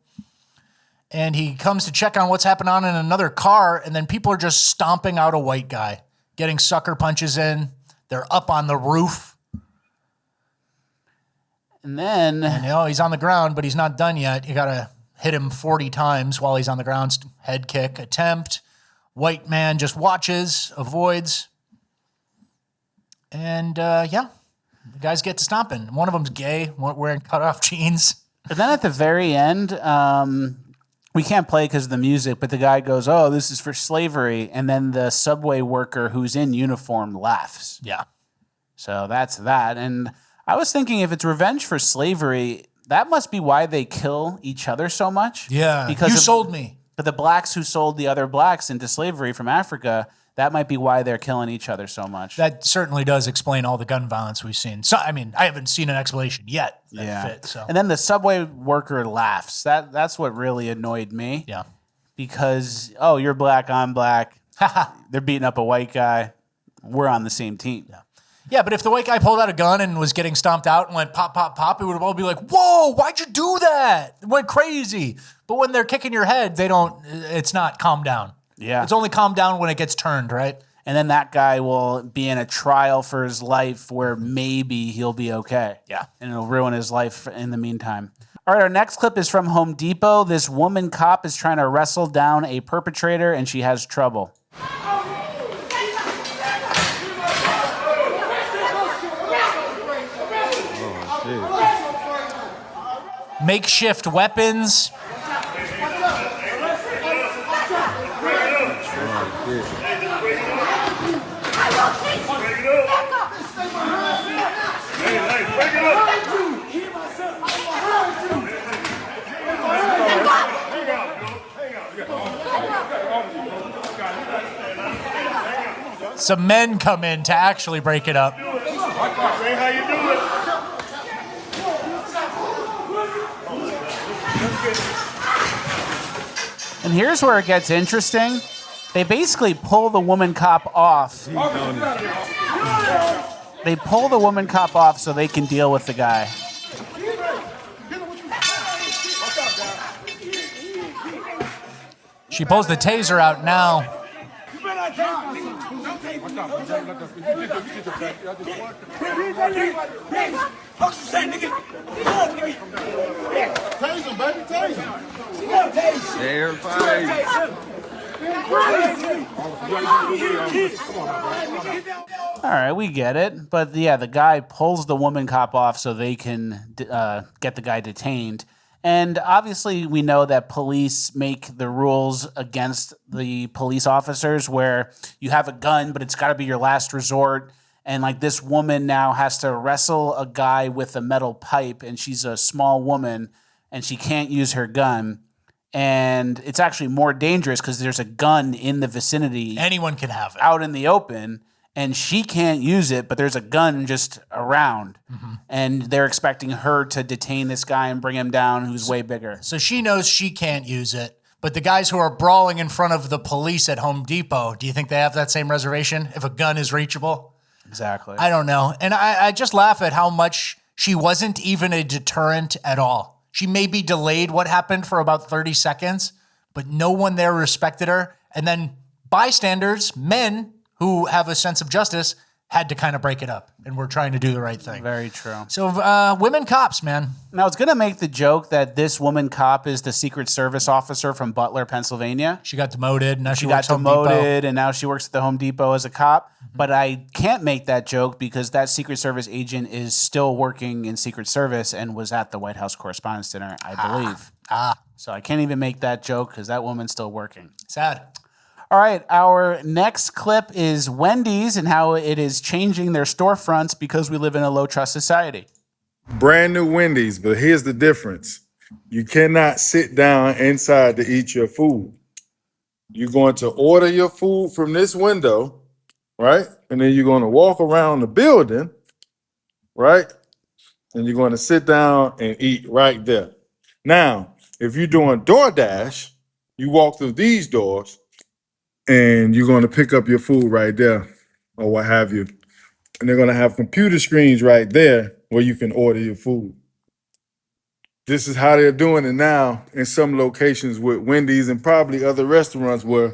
And he comes to check on what's happening on in another car, and then people are just stomping out a white guy, getting sucker punches in. They're up on the roof. And then... And, he's on the ground, but he's not done yet. You got to hit him 40 times while he's on the ground. Head kick, attempt. White man just watches, avoids. And, the guys get to stomping. One of them's gay, wearing cutoff jeans. And then at the very end, we can't play because of the music, but the guy goes, "Oh, this is for slavery." And then the subway worker who's in uniform laughs. Yeah. So that's that. And I was thinking, if it's revenge for slavery, that must be why they kill each other so much. Yeah, because you sold me. But the blacks who sold the other blacks into slavery from Africa, that might be why they're killing each other so much. That certainly does explain all the gun violence we've seen. So, I mean, I haven't seen an explanation yet that fits. So. And then the subway worker laughs. That's what really annoyed me. Yeah. Because, oh, you're black, I'm black. They're beating up a white guy. We're on the same team. Yeah. Yeah, but if the white guy pulled out a gun and was getting stomped out and went pop, pop, pop, it would all be like, whoa, why'd you do that? It went crazy. But when they're kicking your head, it's not calm down. Yeah. It's only calm down when it gets turned, right? And then that guy will be in a trial for his life where maybe he'll be okay. Yeah. And it'll ruin his life in the meantime. All right, our next clip is from Home Depot. This woman cop is trying to wrestle down a perpetrator, and she has trouble. Makeshift weapons. Some men come in to actually break it up. How you doing? And here's where it gets interesting. They basically pull the woman cop off. They pull the woman cop off so they can deal with the guy. She pulls the taser out now. Taser, baby, taser. All right, we get it. But yeah, the guy pulls the woman cop off so they can get the guy detained. And obviously, we know that police make the rules against the police officers where you have a gun, but it's got to be your last resort. And like this woman now has to wrestle a guy with a metal pipe, and she's a small woman, and she can't use her gun. And it's actually more dangerous because there's a gun in the vicinity. Anyone can have it. Out in the open. And she can't use it, but there's a gun just around. Mm-hmm. And they're expecting her to detain this guy and bring him down, who's way bigger. So she knows she can't use it. But the guys who are brawling in front of the police at Home Depot, do you think they have that same reservation if a gun is reachable? Exactly. I don't know. And I just laugh at how much she wasn't even a deterrent at all. She maybe delayed what happened for about 30 seconds, but no one there respected her. And then bystanders, men who have a sense of justice, had to kind of break it up, and we're trying to do the right thing. Very true. So women cops, man. Now, I was going to make the joke that this woman cop is the Secret Service officer from Butler, Pennsylvania. She got demoted. Now she got demoted, and now she works at the Home Depot as a cop. Mm-hmm. But I can't make that joke because that Secret Service agent is still working in Secret Service and was at the White House Correspondents Dinner, I believe. So I can't even make that joke because that woman's still working. Sad. All right, our next clip is Wendy's and how it is changing their storefronts because we live in a low-trust society. Brand new Wendy's, but here's the difference. You cannot sit down inside to eat your food. You're going to order your food from this window, right? And then you're going to walk around the building right? And you're going to sit down and eat right there. Now, if you're doing DoorDash, you walk through these doors and you're going to pick up your food right there or what have you. And they're going to have computer screens right there where you can order your food. This is how they're doing it now in some locations with Wendy's and probably other restaurants where,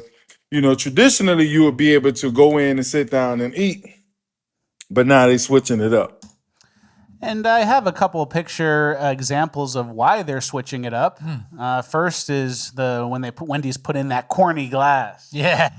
traditionally you would be able to go in and sit down and eat, but now they're switching it up. And I have a couple of picture examples of why they're switching it up. First is when Wendy's put in that corny glass. Yeah,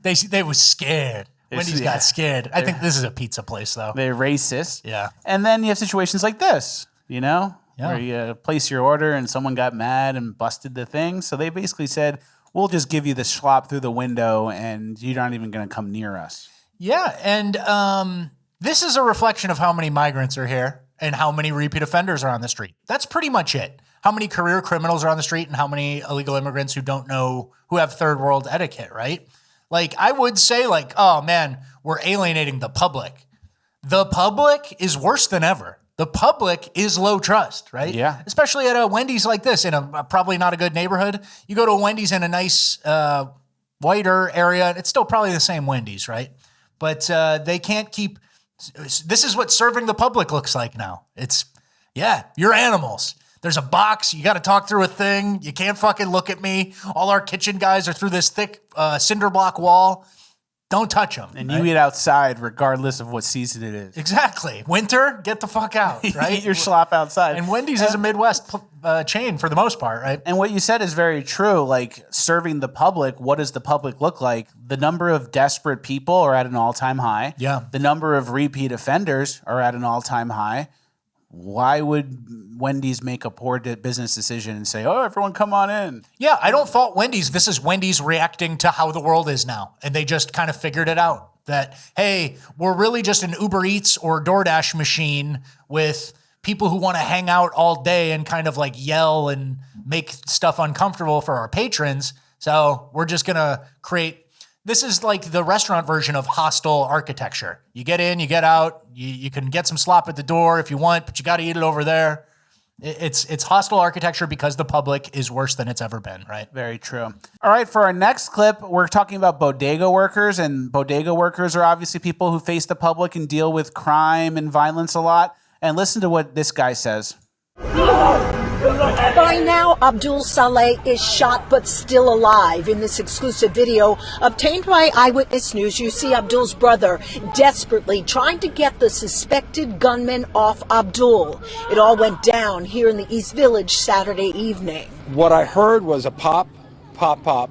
they were scared. Wendy's got scared. I think this is a pizza place, though. They're racist. Yeah. And then you have situations like this, where you place your order and someone got mad and busted the thing. So they basically said, we'll just give you the schlop through the window and you're not even going to come near us. Yeah, and this is a reflection of how many migrants are here and how many repeat offenders are on the street. That's pretty much it. How many career criminals are on the street and how many illegal immigrants who have third world etiquette, right? Like, I would say, oh, man, we're alienating the public. The public is worse than ever. The public is low trust, right? Yeah. Especially at a Wendy's like this in a probably not a good neighborhood. You go to a Wendy's in a nice whiter area, it's still probably the same Wendy's, right? But they can't keep... This is what serving the public looks like now. You're animals. There's a box. You got to talk through a thing. You can't fucking look at me. All our kitchen guys are through this thick cinder block wall. Don't touch them. And you eat outside regardless of what season it is. Exactly. Winter, get the fuck out, right? Eat your slop outside. And Wendy's is a Midwest chain for the most part, right? And what you said is very true. Like, serving the public, what does the public look like? The number of desperate people are at an all-time high. Yeah. The number of repeat offenders are at an all-time high. Why would Wendy's make a poor business decision and say, oh, everyone come on in? Yeah, I don't fault Wendy's. This is Wendy's reacting to how the world is now. And they just kind of figured it out that, hey, we're really just an Uber Eats or DoorDash machine with people who want to hang out all day and kind of like yell and make stuff uncomfortable for our patrons. So we're just going to create... This is like the restaurant version of hostile architecture. You get in, you get out, you can get some slop at the door if you want, but you got to eat it over there. It's hostile architecture because the public is worse than it's ever been, right? Very true. All right, for our next clip, we're talking about bodega workers, and bodega workers are obviously people who face the public and deal with crime and violence a lot. And listen to what this guy says. By now, Abdul Saleh is shot but still alive. In this exclusive video obtained by Eyewitness News, you see Abdul's brother desperately trying to get the suspected gunman off Abdul. It all went down here in the East Village Saturday evening. What I heard was a pop, pop, pop.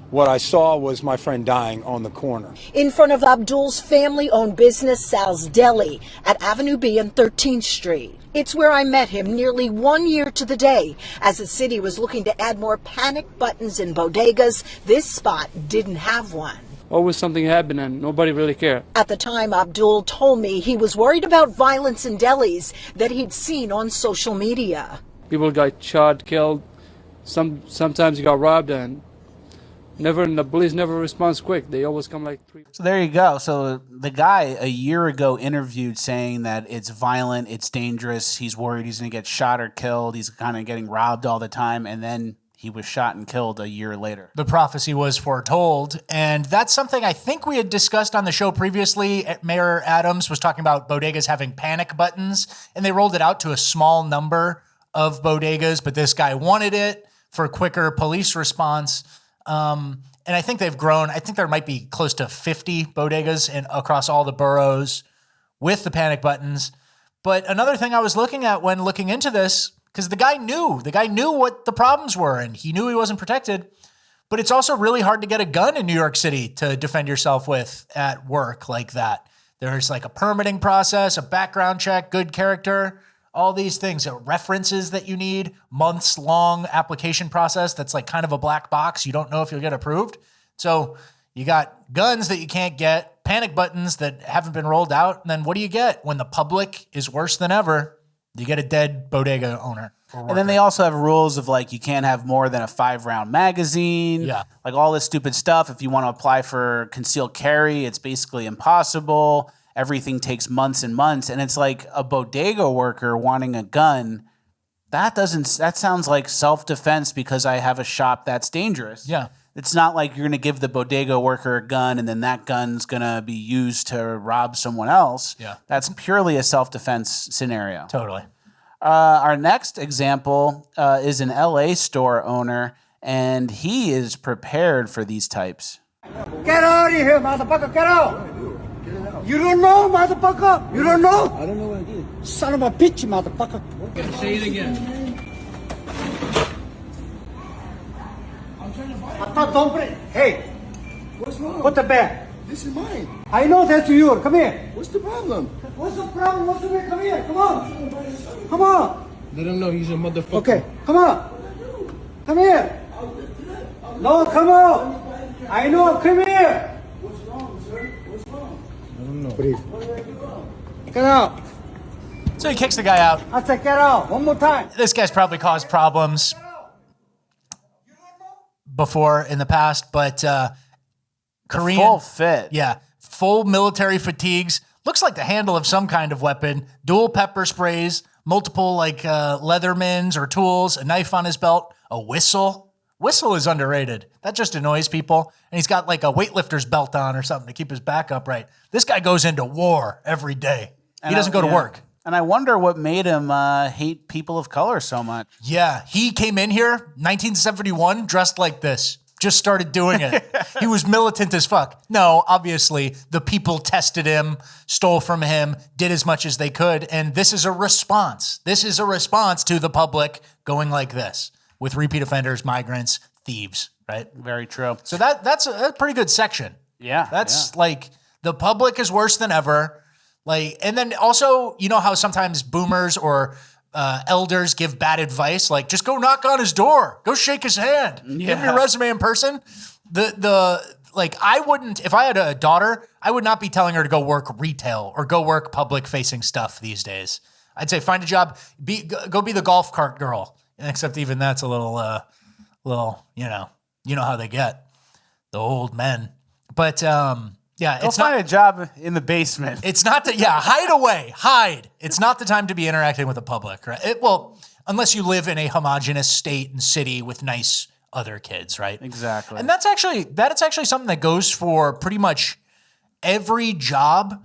What I saw was my friend dying on the corner. In front of Abdul's family-owned business, Sal's Deli, at Avenue B and 13th Street. It's where I met him nearly 1 year to the day. As the city was looking to add more panic buttons in bodegas, this spot didn't have one. Always something happening. Nobody really cared. At the time, Abdul told me he was worried about violence in delis that he'd seen on social media. People got shot, killed. Sometimes you got robbed, and the police never responds quick. They always come like 3. So there you go. So the guy a year ago interviewed saying that it's violent, it's dangerous, he's worried he's going to get shot or killed, he's kind of getting robbed all the time, and then he was shot and killed a year later. The prophecy was foretold, and that's something I think we had discussed on the show previously. Mayor Adams was talking about bodegas having panic buttons, and they rolled it out to a small number of bodegas, but this guy wanted it for quicker police response. And I think they've grown. I think there might be close to 50 bodegas across all the boroughs with the panic buttons. But another thing I was looking at when looking into this, because the guy knew what the problems were and he knew he wasn't protected, but it's also really hard to get a gun in New York City to defend yourself with at work like that. There's like a permitting process, a background check, good character, all these things, references that you need, months-long application process that's like kind of a black box. You don't know if you'll get approved. So you got guns that you can't get, panic buttons that haven't been rolled out, and then what do you get when the public is worse than ever? You get a dead bodega owner. And then they also have rules of like you can't have more than a 5-round magazine. Yeah. Like all this stupid stuff. If you want to apply for concealed carry, it's basically impossible. everything takes months and months. And it's like a bodega worker wanting a gun. That sounds like self-defense because I have a shop that's dangerous. Yeah. It's not like you're going to give the bodega worker a gun and then that gun's going to be used to rob someone else. Yeah. That's purely a self-defense scenario. Totally. Our next example is an LA store owner, and he is prepared for these types. Get out of here, motherfucker! Get out! You don't know, motherfucker! You don't know? I don't know what I did. Son of a bitch, motherfucker! Say it again. I thought don't bring. Hey, what's wrong? Put the bag. This is mine. I know that's yours. Come here. What's the problem? What's the problem? What's the matter? Come here. Come on. Come on. Let him know he's a motherfucker. Okay, come on. Come here. No, come on. I know. Come here. What's wrong, sir? What's wrong? I don't know. Please. Get out. So he kicks the guy out. I said get out. One more time. This guy's probably caused problems before in the past, but Korean full fit. Yeah, full military fatigues. Looks like the handle of some kind of weapon. Dual pepper sprays, multiple like Leathermans or tools, a knife on his belt, a whistle. Whistle is underrated. That just annoys people. And he's got like a weightlifter's belt on or something to keep his back upright. This guy goes into war every day. He doesn't go to work. And I wonder what made him hate people of color so much. Yeah, he came in here, 1971, dressed like this. Just started doing it. He was militant as fuck. No, obviously, the people tested him, stole from him, did as much as they could, and this is a response. This is a response to the public going like this, with repeat offenders, migrants, thieves, right? Very true. So that's a pretty good section. Yeah. That's like, the public is worse than ever. Like, and then also, you know how sometimes boomers or elders give bad advice, like just go knock on his door, go shake his hand, give him your resume in person. Like I wouldn't, if I had a daughter, I would not be telling her to go work retail or go work public facing stuff these days. I'd say find a job, go be the golf cart girl. Except even that's a little, you know how they get, the old men. But yeah, Go find a job in the basement. It's not that, hide away, hide. It's not the time to be interacting with the public, right? Well, unless you live in a homogenous state and city with nice other kids, right? Exactly. And that's actually something that goes for pretty much every job.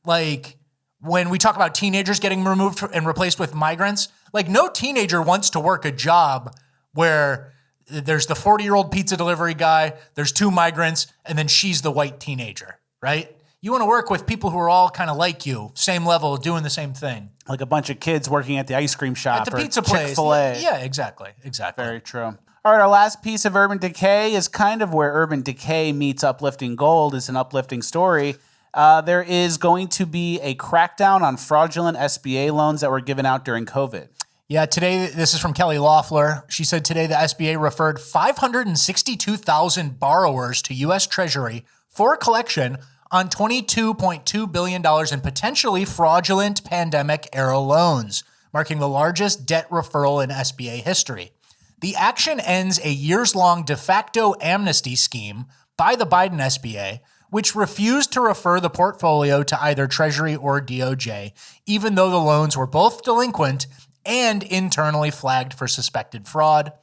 Like when we talk about teenagers getting removed and replaced with migrants, like no teenager wants to work a job where there's the 40-year-old pizza delivery guy, there's two migrants, and then she's the white teenager, right? You want to work with people who are all kind of like you, same level, doing the same thing. Like a bunch of kids working at the ice cream shop At the or pizza place. Chick-fil-A. Yeah, exactly. Very true. All right, our last piece of Urban Decay is kind of where Urban Decay meets Uplifting Gold. It's an uplifting story. There is going to be a crackdown on fraudulent SBA loans that were given out during COVID. Yeah, today, this is from Kelly Loeffler. She said today the SBA referred 562,000 borrowers to U.S. Treasury for collection on $22.2 billion in potentially fraudulent pandemic-era loans, marking the largest debt referral in SBA history. The action ends a years-long de facto amnesty scheme by the Biden SBA, which refused to refer the portfolio to either Treasury or DOJ, even though the loans were both delinquent and internally flagged for suspected fraud.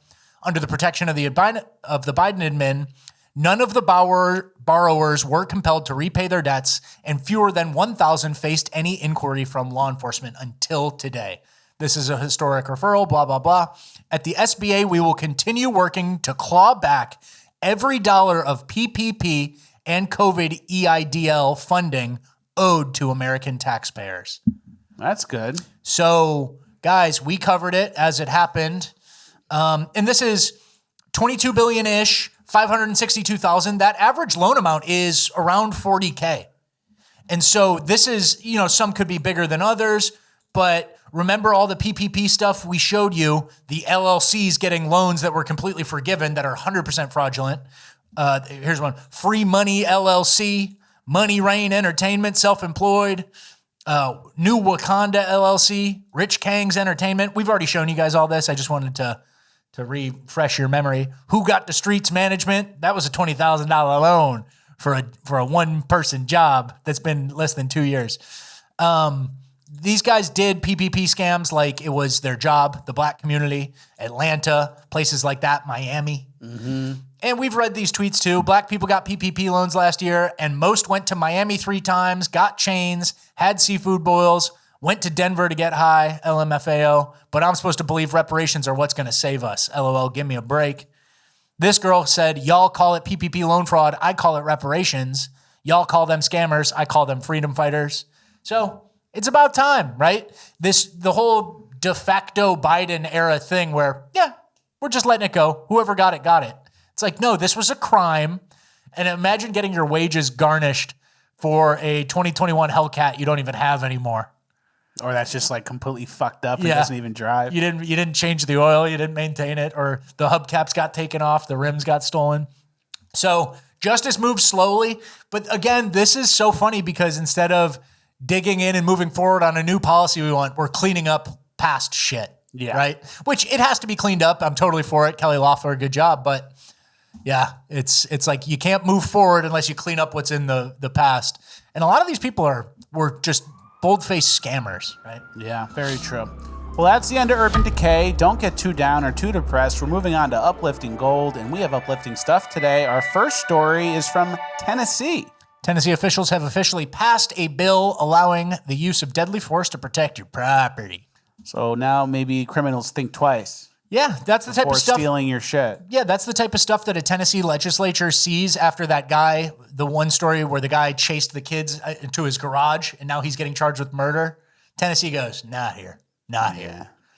Under the protection of the Biden admin, none of the borrowers were compelled to repay their debts, and fewer than 1,000 faced any inquiry from law enforcement until today. This is a historic referral, blah, blah, blah. At the SBA, we will continue working to claw back every dollar of PPP and COVID EIDL funding owed to American taxpayers. That's good. So, guys, we covered it as it happened. And this is $22 billion-ish, 562,000. That average loan amount is around $40K. And so this is, some could be bigger than others, but remember all the PPP stuff we showed you, the LLCs getting loans that were completely forgiven that are 100% fraudulent. Here's one. Free Money LLC, Money Rain Entertainment, self-employed, New Wakanda LLC, Rich Kang's Entertainment. We've already shown you guys all this. I just wanted to refresh your memory. Who Got the Streets Management? That was a $20,000 loan. for a one-person job that's been less than 2 years. These guys did PPP scams like it was their job, the black community, Atlanta, places like that, Miami. Mm-hmm. And we've read these tweets too. Black people got PPP loans last year, and most went to Miami 3 times, got chains, had seafood boils, went to Denver to get high, LMFAO. But I'm supposed to believe reparations are what's going to save us. LOL, give me a break. This girl said, y'all call it PPP loan fraud. I call it reparations. Y'all call them scammers. I call them freedom fighters. So it's about time, right? The whole de facto Biden era thing where, yeah, we're just letting it go. Whoever got it, got it. It's like, no, this was a crime. And imagine getting your wages garnished for a 2021 Hellcat you don't even have anymore. Or that's just like completely fucked up and doesn't even drive. You didn't change the oil, you didn't maintain it, or the hubcaps got taken off, the rims got stolen. So justice moves slowly. But again, this is so funny because instead of digging in and moving forward on a new policy we want, we're cleaning up past shit. Yeah. Right? Which it has to be cleaned up. I'm totally for it. Kelly Loeffler, good job. But yeah, it's like you can't move forward unless you clean up what's in the past. And a lot of these people were just bold-faced scammers, right? Yeah, very true. Well, that's the end of Urban Decay. Don't get too down or too depressed. We're moving on to Uplifting Gold, and we have uplifting stuff today. Our first story is from Tennessee. Tennessee officials have officially passed a bill allowing the use of deadly force to protect your property. So now maybe criminals think twice. Yeah, that's the type of stuff. Stealing your shit. Yeah, that's the type of stuff that a Tennessee legislature sees after that guy, the one story where the guy chased the kids into his garage and now he's getting charged with murder. Tennessee goes, not here.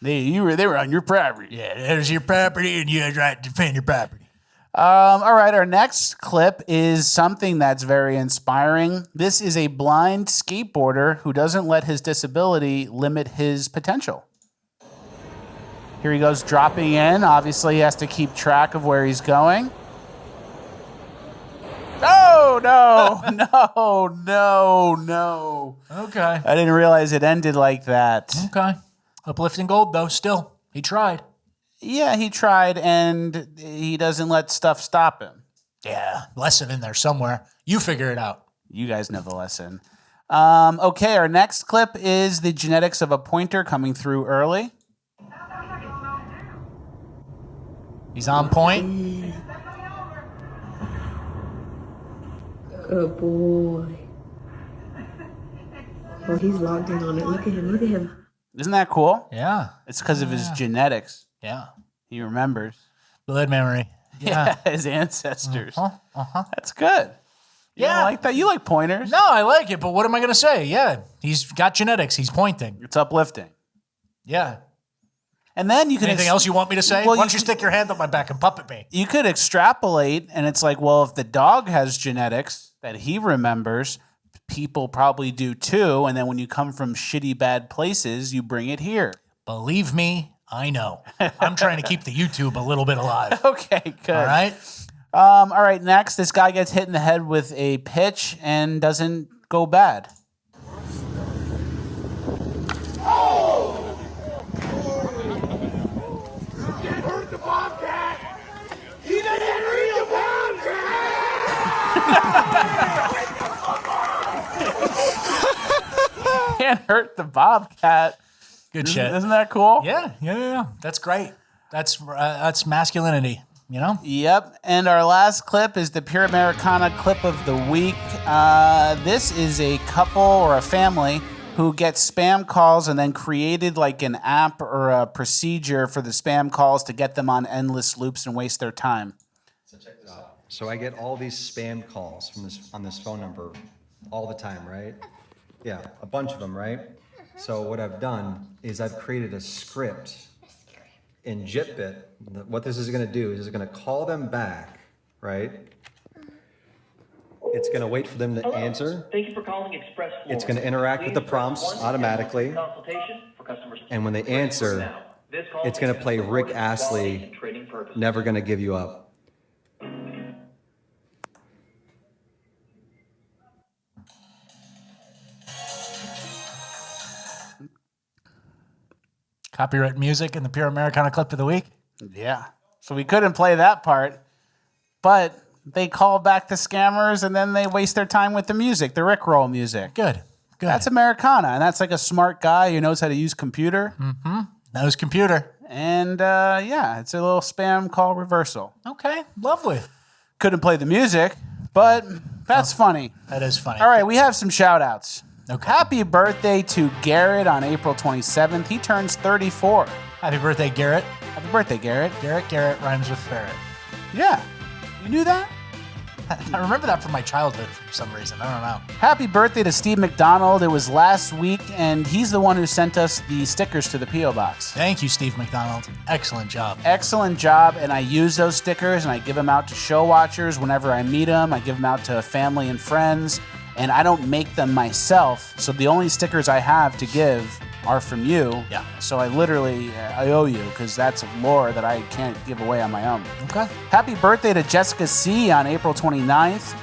They were on your property. Yeah, there's your property and you have the right to defend your property. All right, our next clip is something that's very inspiring. This is a blind skateboarder who doesn't let his disability limit his potential. Here he goes dropping in. Obviously, he has to keep track of where he's going. No. Okay. I didn't realize it ended like that. Okay. Uplifting Gold, though, still. He tried. Yeah, he tried, and he doesn't let stuff stop him. Yeah, lesson in there somewhere. You figure it out. You guys know the lesson. Okay, our next clip is the genetics of a pointer coming through early. He's on point. Good boy. Oh, he's logged in on it. Look at him. Isn't that cool? Yeah. It's because of his genetics. Yeah. He remembers. Blood memory. Yeah, his ancestors. That's good. You don't like that? You like pointers? No, I like it, but what am I going to say? Yeah, he's got genetics. He's pointing. It's uplifting. Yeah. And then you can... Anything else you want me to say? Well, Why don't you stick your hand up my back and puppet me? You could extrapolate, and it's like, well, if the dog has genetics that he remembers, people probably do too, and then when you come from shitty, bad places, you bring it here. Believe me, I know. I'm trying to keep the YouTube a little bit alive. Okay, good. All right? All right, next, this guy gets hit in the head with a pitch and doesn't go bad. Can't hurt the bobcat. Good shit. Isn't that cool? Yeah. That's great. That's masculinity, you know? Yep. And our last clip is the Pure Americana clip of the week. This is a couple or a family who gets spam calls and then created like an app or a procedure for the spam calls to get them on endless loops and waste their time. So check this out. So I get all these spam calls from on this phone number all the time, right? Yeah, a bunch of them, right? So what I've done is I've created a script in JitBit. What this is going to do is it's going to call them back, right? It's going to wait for them to answer. Thank you for calling Express Floors. It's going to interact with the prompts automatically. And when they answer, it's going to play Rick Astley, Never Gonna Give You Up. Copyright music in the Pure Americana clip of the week. Yeah. So we couldn't play that part, but They call back the scammers, and then they waste their time with the music, the Rickroll music. Good. That's Americana, and that's like a smart guy who knows how to use computer. Mm-hmm. Knows computer. And it's a little spam call reversal. Okay, lovely. Couldn't play the music, but that's funny. That is funny. All right, we have some shout outs. Okay. Happy birthday to Garrett on April 27th. He turns 34. Happy birthday, Garrett. Happy birthday, Garrett. Garrett rhymes with ferret. Yeah. You knew that? I remember that from my childhood for some reason. I don't know. Happy birthday to Steve McDonald. It was last week, and he's the one who sent us the stickers to the P.O. Box. Thank you, Steve McDonald. Excellent job. Excellent job, and I use those stickers, and I give them out to show watchers whenever I meet them. I give them out to family and friends, and I don't make them myself, so the only stickers I have to give are from you. Yeah. So I owe you, because that's lore that I can't give away on my own. Okay. Happy birthday to Jessica C. on April 29th.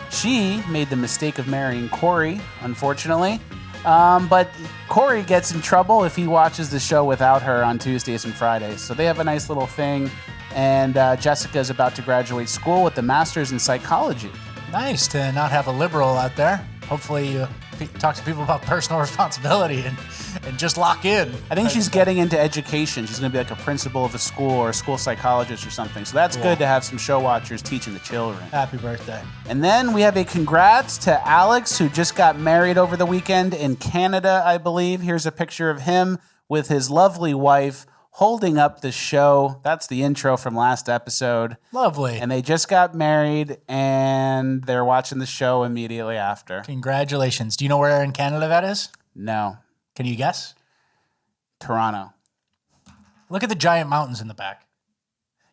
She made the mistake of marrying Corey, unfortunately. But Corey gets in trouble if he watches the show without her on Tuesdays and Fridays. So they have a nice little thing. And Jessica is about to graduate school with a master's in psychology. Nice to not have a liberal out there. Hopefully you talk to people about personal responsibility and just lock in. I think she's getting into education. She's going to be like a principal of a school or a school psychologist or something. So that's good to have some show watchers teaching the children. Happy birthday. And then we have a congrats to Alex, who just got married over the weekend in Canada, I believe. Here's a picture of him with his lovely wife holding up the show. That's the intro from last episode. Lovely. And they just got married, and they're watching the show immediately after. Congratulations. Do you know where in Canada that is? No. Can you guess? Toronto. Look at the giant mountains in the back.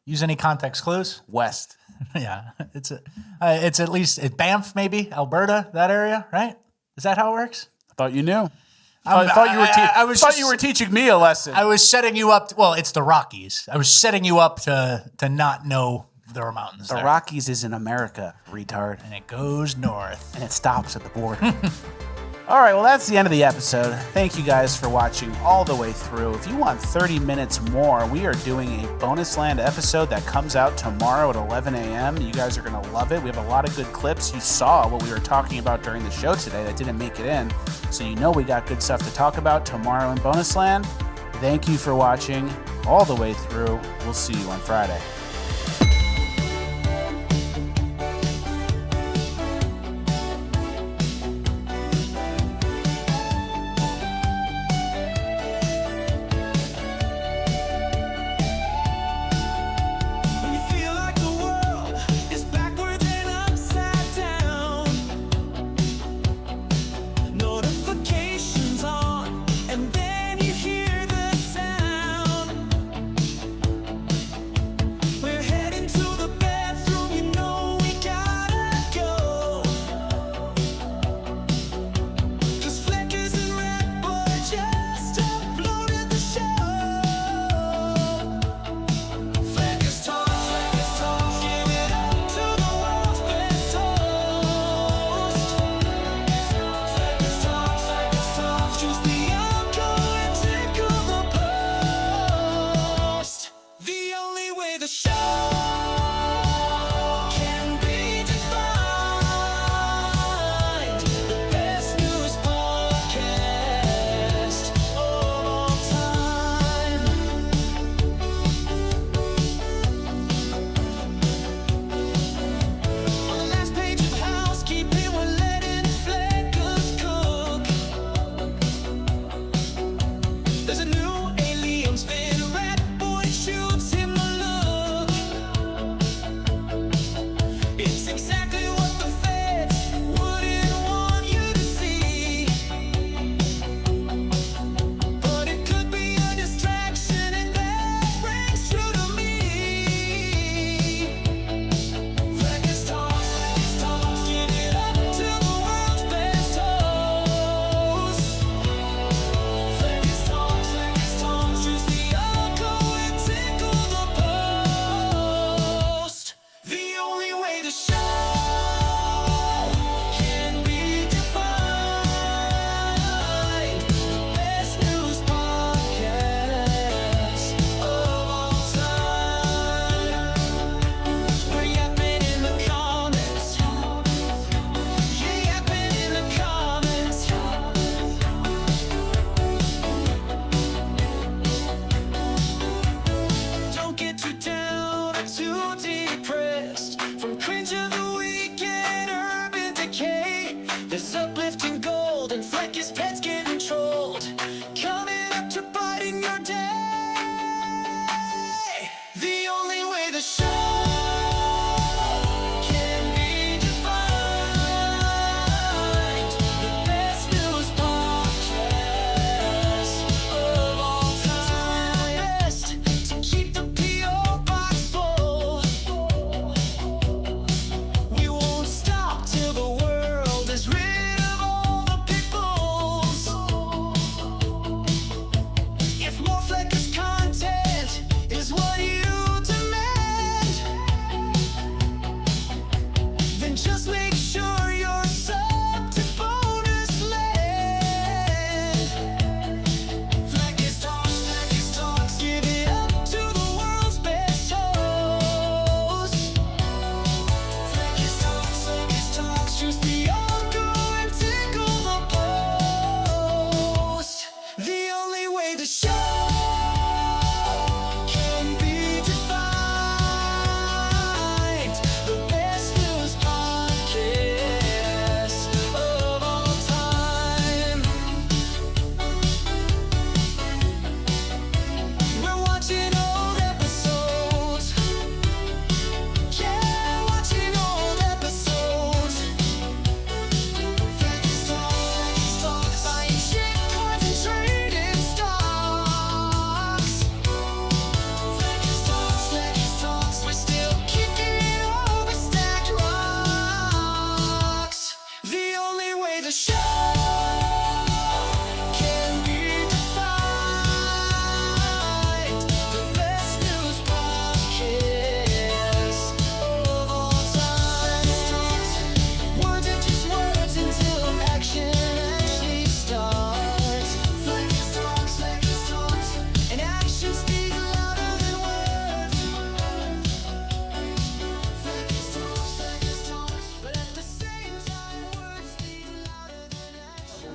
Use any context clues? West. Yeah. It's at least Banff, maybe? Alberta, that area, right? Is that how it works? I thought you knew. I thought you were teaching me a lesson. I was setting you up. Well, it's the Rockies. I was setting you up to not know there were mountains The there. Rockies is in America, retard. And it goes north. And it stops at the border. All right, well, that's the end of the episode. Thank you guys for watching all the way through. If you want 30 minutes more, we are doing a Bonus Land episode that comes out tomorrow at 11 a.m. You guys are going to love it. We have a lot of good clips. You saw what we were talking about during the show today that didn't make it in. So you know we got good stuff to talk about tomorrow in Bonus Land. Thank you for watching all the way through. We'll see you on Friday.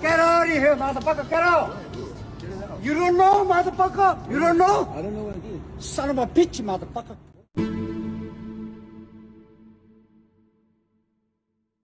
Get out of here, motherfucker. Get out. You don't know, motherfucker. You don't know. I don't know what I did. Son of a bitch, motherfucker.